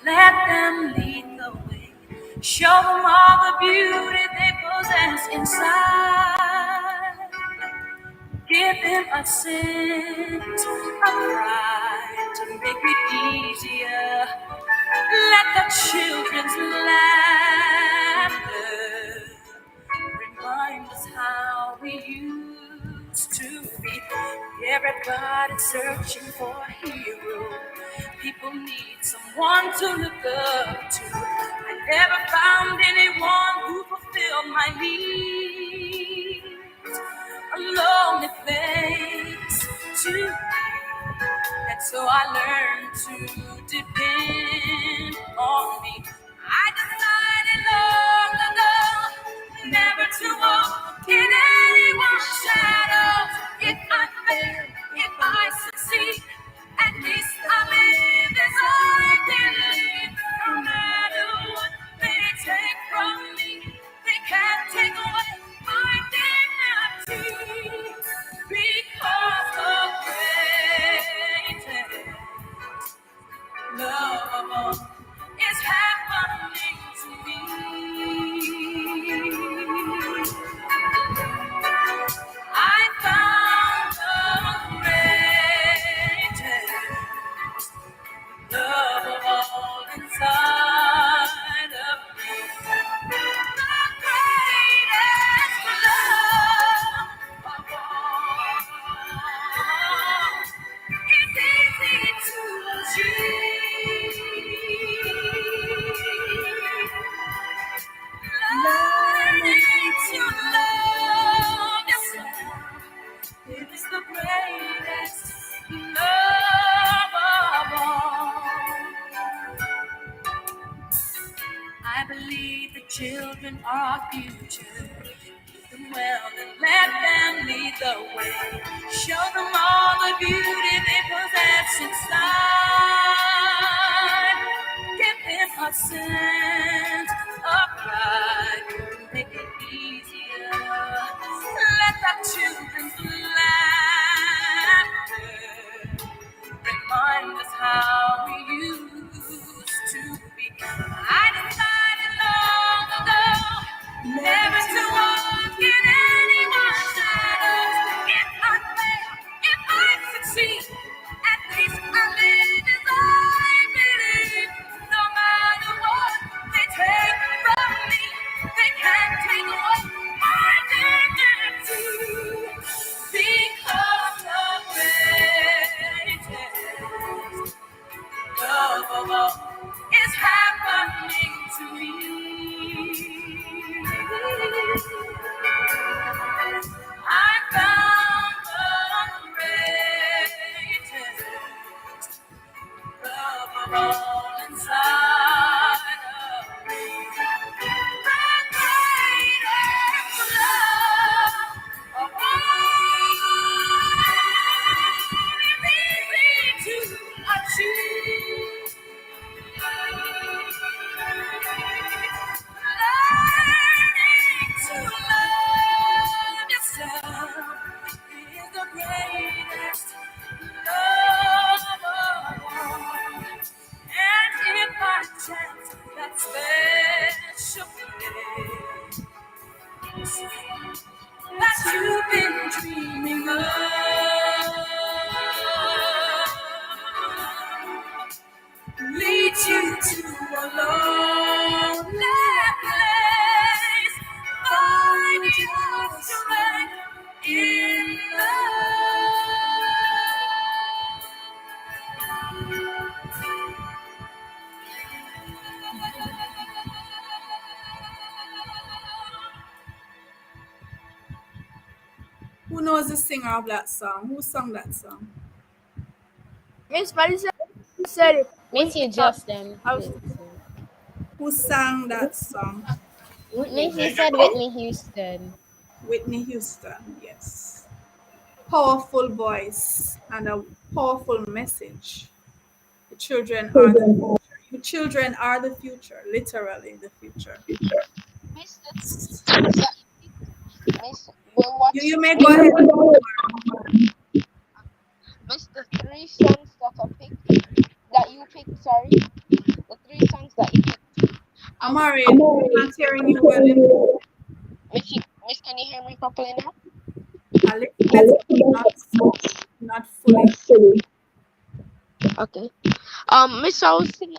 Speaker 4: let them lead the way. Show them all the beauty they possess inside. Give them a sense of pride to make it easier. Let the children's laughter remind us how we used to be. Everybody's searching for a hero. People need someone to look up to. I never found anyone who fulfilled my needs. A lonely place to be. And so I learned to depend on me. I decided long ago never to walk in anyone's shadows. If I fail, if I succeed, at least I live as I believe. No matter what they take from me, they can't take away my dignity. Because of greatness, love is happening to me. I found the greatest love of all inside of me. The greatest love of all. It's easy to achieve. Learning to love yourself, it is the greatest love of all. I believe the children are our future. Keep them well and let them lead the way. Show them all the beauty they possess inside. Give them a sense of pride to make it easier. Let the children's laughter remind us how we used to be. I decided long ago never to walk in anyone's shadows. If I fail, if I succeed, at least I live as I believe. No matter what they take from me, they can't take away my dignity. Because of greatness, love of all is happening to me. I found the greatest love of all inside of me. The greatest love of all is easy to achieve. Learning to love yourself is the greatest love of all. And if by chance that special place that you've been dreaming of leads you to a lonely place, find your strength in
Speaker 1: Who knows the singer of that song? Who sung that song?
Speaker 2: Miss Melissa said it.
Speaker 5: Missy Justin.
Speaker 1: Who sang that song?
Speaker 5: Missy said Whitney Houston.
Speaker 1: Whitney Houston, yes. Powerful voice and a powerful message. The children are the future. The children are the future, literally the future.
Speaker 7: Miss, well, what?
Speaker 1: You may go ahead.
Speaker 7: Miss, the three songs that you picked, sorry. the three songs that you picked.
Speaker 1: Amari, I'm not hearing you well.
Speaker 7: Miss, can you hear me properly now?
Speaker 1: A little bit, not fully.
Speaker 7: Okay. Miss, I was saying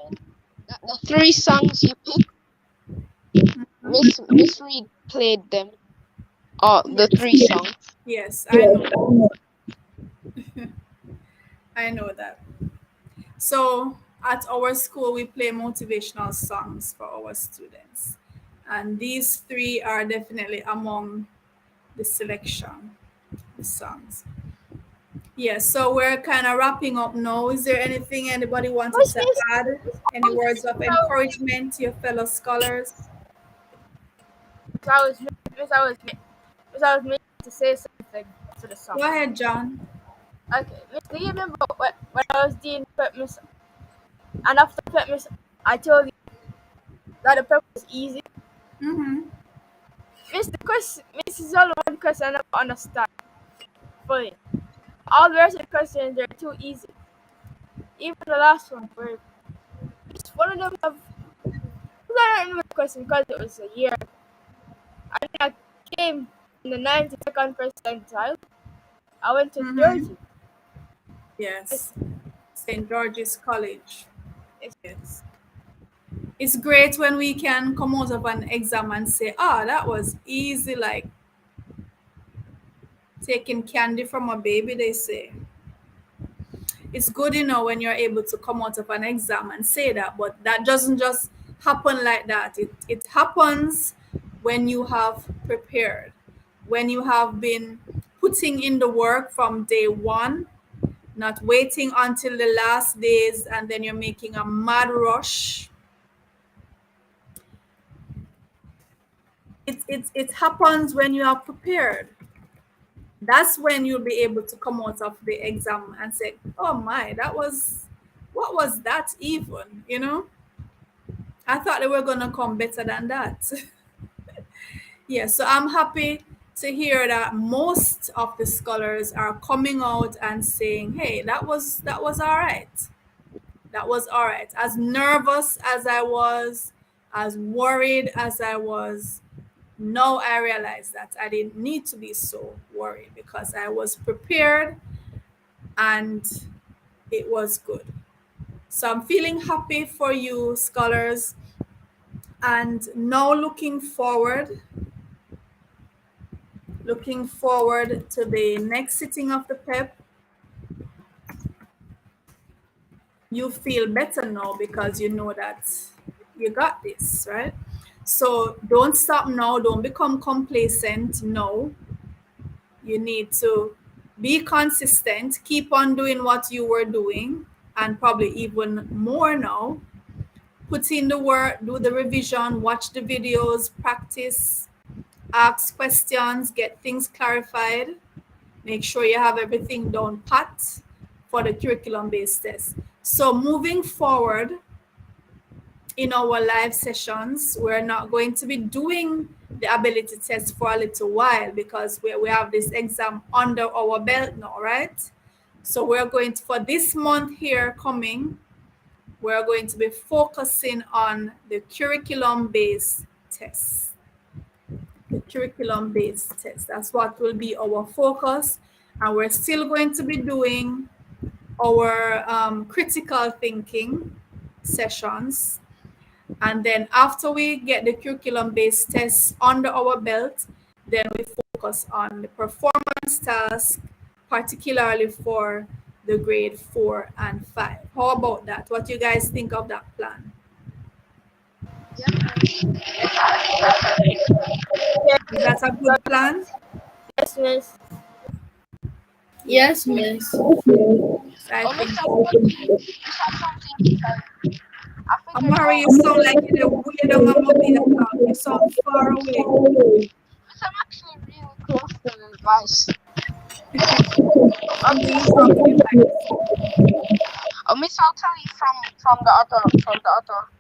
Speaker 7: that the three songs you picked, Miss Reed played them. Oh, the three songs.
Speaker 1: Yes, I know. I know that. So at our school, we play motivational songs for our students. And these three are definitely among the selection, the songs. Yes, so we're kind of wrapping up now. Is there anything anybody wanted to add? Any words of encouragement to your fellow scholars?
Speaker 5: I was meant to say something to the song.
Speaker 1: Go ahead, John.
Speaker 5: Okay, Miss, do you remember when I was doing prep, Miss? And after prep, Miss, I told you that the prep was easy.
Speaker 1: Mm-hmm.
Speaker 5: Miss, the question, Miss, is only one question I never understand fully. All the rest of the questions are too easy. Even the last one, where Miss, one of them have. I don't remember the question because it was a year. And I came in the 92nd percentile. I went to
Speaker 1: Mm-hmm.
Speaker 5: Georgia.
Speaker 1: Yes, St. George's College. Yes. It's great when we can come out of an exam and say, oh, that was easy, like taking candy from a baby, they say. It's good, when you're able to come out of an exam and say that, but that doesn't just happen like that. It happens when you have prepared, when you have been putting in the work from day one, not waiting until the last days and then you're making a mad rush. It happens when you are prepared. That's when you'll be able to come out of the exam and say, oh my, what was that even, I thought they were going to come better than that. Yeah, so I'm happy to hear that most of the scholars are coming out and saying, hey, that was all right. That was all right. As nervous as I was, as worried as I was, now I realized that I didn't need to be so worried because I was prepared and it was good. So I'm feeling happy for you, scholars. And now looking forward to the next sitting of the PEP. You feel better now because you know that you got this, right? So don't stop now. Don't become complacent. No, you need to be consistent. Keep on doing what you were doing and probably even more now. Put in the work, do the revision, watch the videos, practice, ask questions, get things clarified. Make sure you have everything down pat for the curriculum-based test. So moving forward in our live sessions, we're not going to be doing the ability test for a little while because we have this exam under our belt now, right? So we're going to, for this month here coming, we're going to be focusing on the curriculum-based tests. The curriculum-based test. That's what will be our focus. And we're still going to be doing our critical thinking sessions. And then after we get the curriculum-based tests under our belt, then we focus on the performance task, particularly for the grade 4 and 5. How about that? What do you guys think of that plan? Is that a good plan?
Speaker 5: Yes, Miss.
Speaker 2: Yes, miss.
Speaker 1: I
Speaker 7: Oh,
Speaker 1: think
Speaker 7: Miss,
Speaker 1: so.
Speaker 7: I have something to tell you. I figured
Speaker 1: Amari,
Speaker 7: out.
Speaker 1: you sound like you're way down on mobile account. You sound far away.
Speaker 7: Miss, I'm actually really close to the device.
Speaker 1: Something is wrong with your mic.
Speaker 7: Oh, Miss, I'll tell you from the other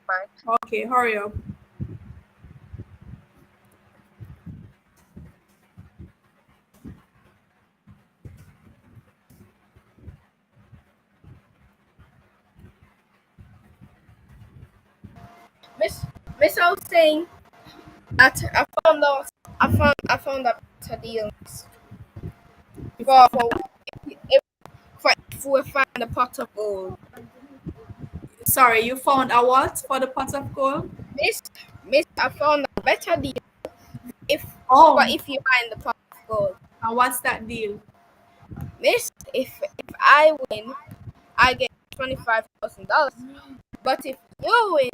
Speaker 7: mic.
Speaker 1: Okay, hurry up.
Speaker 7: Miss, I was saying that I found a better deal for if we find a pot of gold.
Speaker 1: Sorry, you found a what for the pot of gold?
Speaker 7: Miss, I found a better deal if
Speaker 1: Oh,
Speaker 7: if you find the pot of gold.
Speaker 1: and what's that deal?
Speaker 7: Miss, if I win, I get $25,000. But if you win,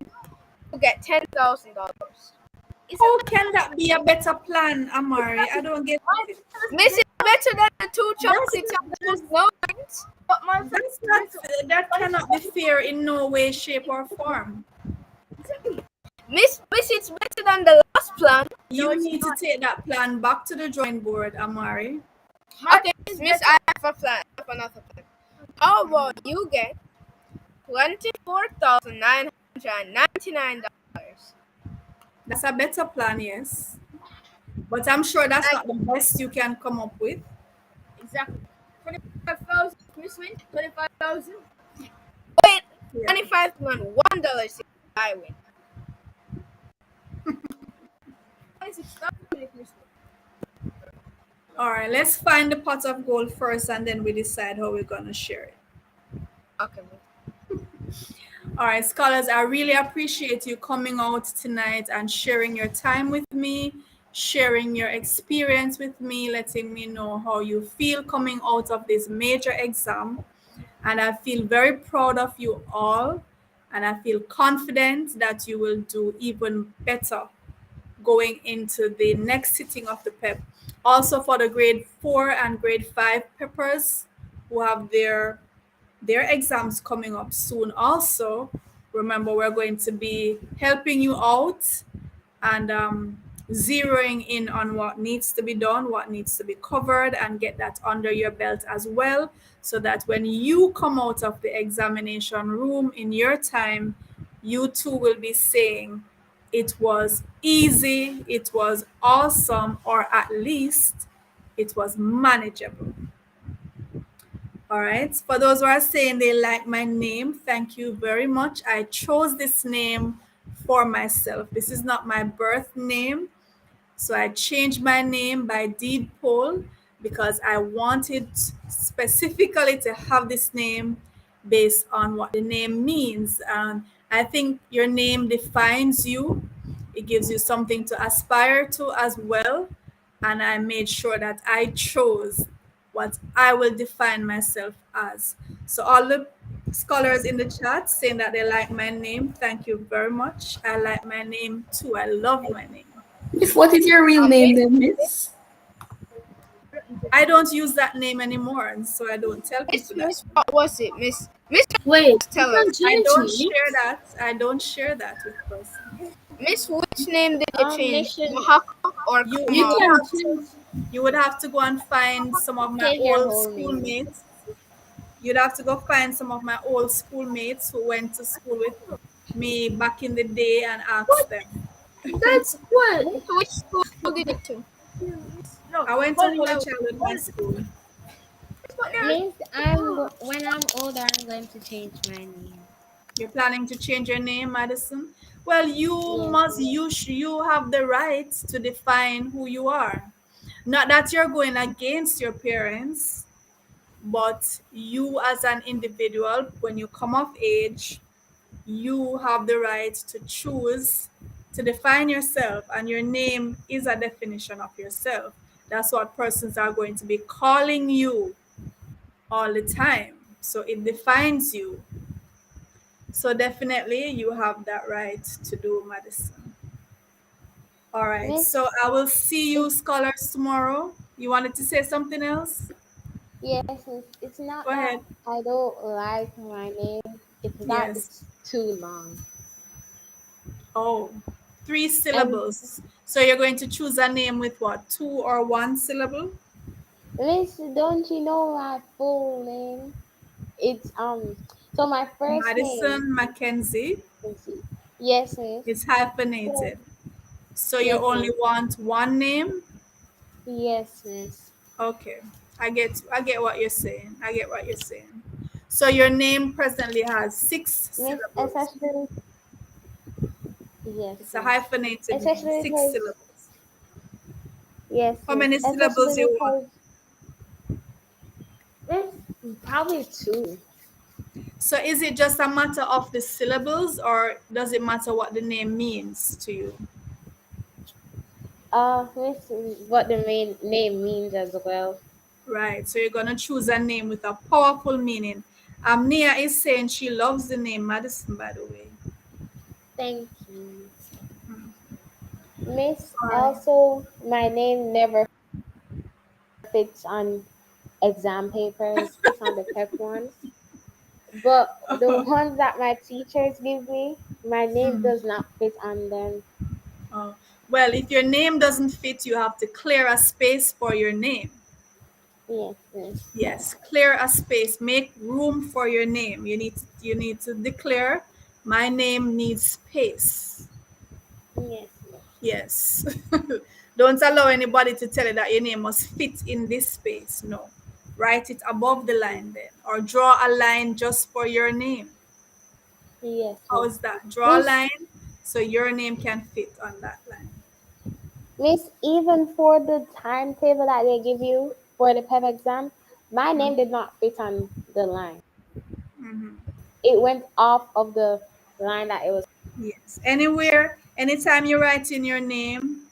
Speaker 7: you get $10,000.
Speaker 1: How can that be a better plan, Amari? I don't get it.
Speaker 7: Miss, it's better than the two chocolates and just no wins. But my
Speaker 1: That's not, that cannot be fair in no way, shape, or form.
Speaker 7: Miss, it's better than the last plan.
Speaker 1: You need to take that plan back to the drawing board, Amari.
Speaker 7: Okay, Miss, I have a plan. I have another plan. How about you get $24,999?
Speaker 1: That's a better plan, yes. But I'm sure that's not the best you can come up with.
Speaker 7: Exactly. 25,000. Miss win. 25,000. Wait,
Speaker 1: Yeah.
Speaker 7: 25 won $1 if I win.
Speaker 1: All right, let's find the pot of gold first and then we decide how we're going to share it.
Speaker 7: Okay.
Speaker 1: All right, scholars, I really appreciate you coming out tonight and sharing your time with me, sharing your experience with me, letting me know how you feel coming out of this major exam. And I feel very proud of you all. And I feel confident that you will do even better going into the next sitting of the PEP. Also for the grade 4 and grade 5 peppers who have their exams coming up soon also, remember we're going to be helping you out and zeroing in on what needs to be done, what needs to be covered, and get that under your belt as well, so that when you come out of the examination room in your time, you too will be saying it was easy, it was awesome, or at least it was manageable. All right. For those who are saying they like my name, thank you very much. I chose this name for myself. This is not my birth name. So I changed my name by deed poll because I wanted specifically to have this name based on what the name means. And I think your name defines you. It gives you something to aspire to as well. And I made sure that I chose what I will define myself as. So all the scholars in the chat saying that they like my name, thank you very much. I like my name too. I love my name.
Speaker 3: Miss, what is your real name then, Miss?
Speaker 1: I don't use that name anymore, and so I don't tell people that.
Speaker 7: Miss, what was it, Miss? Miss,
Speaker 2: Wait,
Speaker 7: tell
Speaker 2: you
Speaker 7: us.
Speaker 2: can
Speaker 1: I
Speaker 2: change
Speaker 1: don't
Speaker 2: me.
Speaker 1: share that. I don't share that with person.
Speaker 7: Miss, which name did you change?
Speaker 5: Mission,
Speaker 7: Mahaka or
Speaker 1: You
Speaker 2: You
Speaker 1: would
Speaker 7: Kamal?
Speaker 1: have to go and find some of my
Speaker 5: take your
Speaker 1: old
Speaker 5: whole name.
Speaker 1: schoolmates. You'd have to go find some of my old schoolmates who went to school with me back in the day and ask them.
Speaker 2: That's what.
Speaker 7: Which school did you to?
Speaker 1: I went to Holy Childhood High School.
Speaker 5: Miss, when I'm older, I'm going to change my name.
Speaker 1: You're planning to change your name, Madison? Well,
Speaker 5: Yes,
Speaker 1: you have the right to define who you are. Not that you're going against your parents, but you as an individual, when you come of age, you have the right to choose to define yourself, and your name is a definition of yourself. That's what persons are going to be calling you all the time. So it defines you. So definitely you have that right to do medicine. All right.
Speaker 5: Miss,
Speaker 1: So I will see you scholars tomorrow. You wanted to say something else?
Speaker 5: yes, Miss. It's not
Speaker 1: Go
Speaker 5: that
Speaker 1: ahead.
Speaker 5: I don't like my name. It's that
Speaker 1: Yes.
Speaker 5: it's too long.
Speaker 1: Oh, 3
Speaker 5: And
Speaker 1: syllables. So you're going to choose a name with what? 2 or 1 syllable?
Speaker 5: Miss, don't you know my full name? It's So my first name.
Speaker 1: Madison Mackenzie
Speaker 5: Let's see. Yes, Miss.
Speaker 1: is hyphenated. So you
Speaker 5: Yes,
Speaker 1: only
Speaker 5: Miss.
Speaker 1: want one name?
Speaker 5: Yes, Miss.
Speaker 1: Okay. I get what you're saying. I get what you're saying. So your name presently has 6
Speaker 5: Miss,
Speaker 1: syllables.
Speaker 5: especially Yes,
Speaker 1: It's a
Speaker 5: miss.
Speaker 1: hyphenated name,
Speaker 5: Especially
Speaker 1: six
Speaker 5: because
Speaker 1: syllables.
Speaker 5: yes,
Speaker 1: How
Speaker 5: miss.
Speaker 1: many syllables
Speaker 5: Especially
Speaker 1: you want?
Speaker 5: because miss, probably two.
Speaker 1: So is it just a matter of the syllables or does it matter what the name means to you?
Speaker 5: Miss, what the main name means as well.
Speaker 1: Right. So you're gonna choose a name with a powerful meaning. Nia is saying she loves the name Madison, by the way.
Speaker 5: Thank you.
Speaker 1: Mm.
Speaker 5: Miss,
Speaker 1: All right.
Speaker 5: also, my name never fits on exam papers, fits on the PEP ones. But the ones that my teachers give me, my name
Speaker 1: Mm.
Speaker 5: does not fit on them.
Speaker 1: Oh. Well, if your name doesn't fit, you have to clear a space for your name.
Speaker 5: Yes, miss.
Speaker 1: Yes, clear a space. Make room for your name. You need to declare my name needs space.
Speaker 5: Yes, miss.
Speaker 1: Yes. Don't allow anybody to tell you that your name must fit in this space. No. Write it above the line then. Or draw a line just for your name.
Speaker 5: Yes,
Speaker 1: How
Speaker 5: miss.
Speaker 1: is that? Draw a
Speaker 5: Miss,
Speaker 1: line so your name can fit on that line.
Speaker 5: Miss, even for the timetable that they give you for the PEP exam, my name did not fit on the line.
Speaker 1: Mhm.
Speaker 5: It went off of the line that it was.
Speaker 1: Yes. Anywhere, anytime you write in your name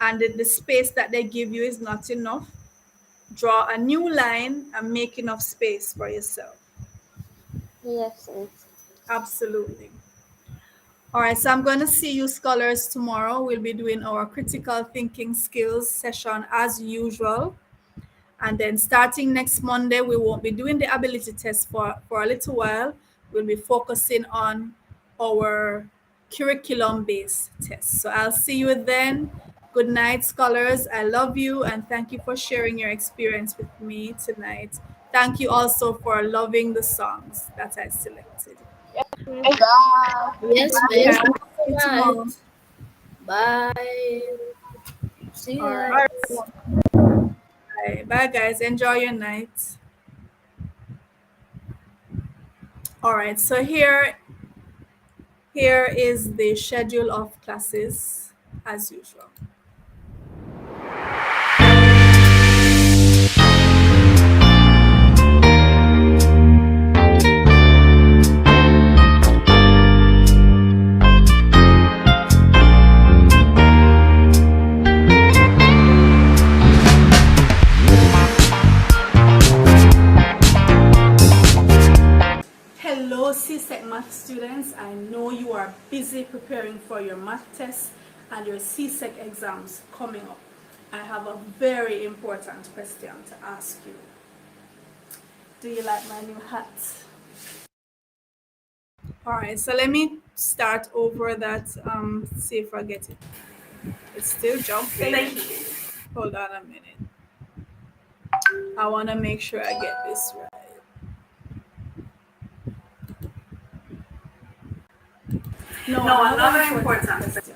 Speaker 1: and the space that they give you is not enough, draw a new line and make enough space for yourself.
Speaker 5: Yes, miss.
Speaker 1: Absolutely. All right, so I'm going to see you scholars tomorrow. We'll be doing our critical thinking skills session as usual. And then starting next Monday, we won't be doing the ability test for a little while. We'll be focusing on our curriculum based tests. So I'll see you then. Good night, scholars. I love you and thank you for sharing your experience with me tonight. Thank you also for loving the songs that I selected.
Speaker 7: Bye.
Speaker 2: Yes,
Speaker 1: Bye,
Speaker 2: miss.
Speaker 1: guys.
Speaker 2: Thank you
Speaker 1: See you
Speaker 2: so
Speaker 1: tomorrow.
Speaker 2: much. Bye. See
Speaker 1: All
Speaker 2: you
Speaker 1: right.
Speaker 2: guys.
Speaker 1: Bye. Bye, guys. Enjoy your night. All right. So here is the schedule of classes as usual. Hello, CSEC math students. I know you are busy preparing for your math tests and your CSEC exams coming up. I have a very important question to ask you. Do you like my new hat? All right, so let me start over that. See if I get it. It's still jumping. Thank you. Hold on a minute. I want to make sure I get this right. No, another important question.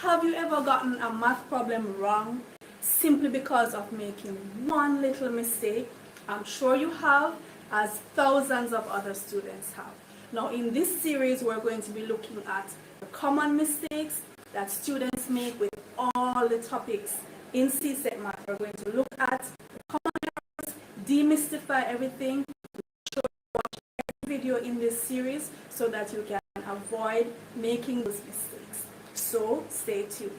Speaker 1: Have you ever gotten a math problem wrong simply because of making one little mistake? I'm sure you have, as thousands of other students have. Now, in this series, we're going to be looking at the common mistakes that students make with all the topics in CSET math. We're going to look at the common errors, demystify everything, video in this series so that you can avoid making those mistakes. So stay tuned.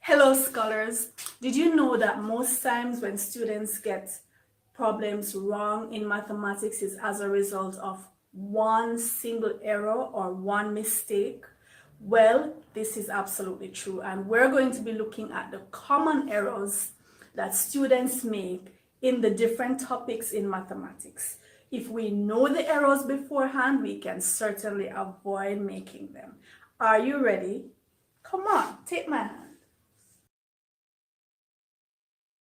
Speaker 1: Hello, scholars. Did you know that most times when students get problems wrong in mathematics is as a result of one single error or one mistake? Well, this is absolutely true, and we're going to be looking at the common errors that students make in the different topics in mathematics. If we know the errors beforehand, we can certainly avoid making them. Are you ready? Come on, take my hand.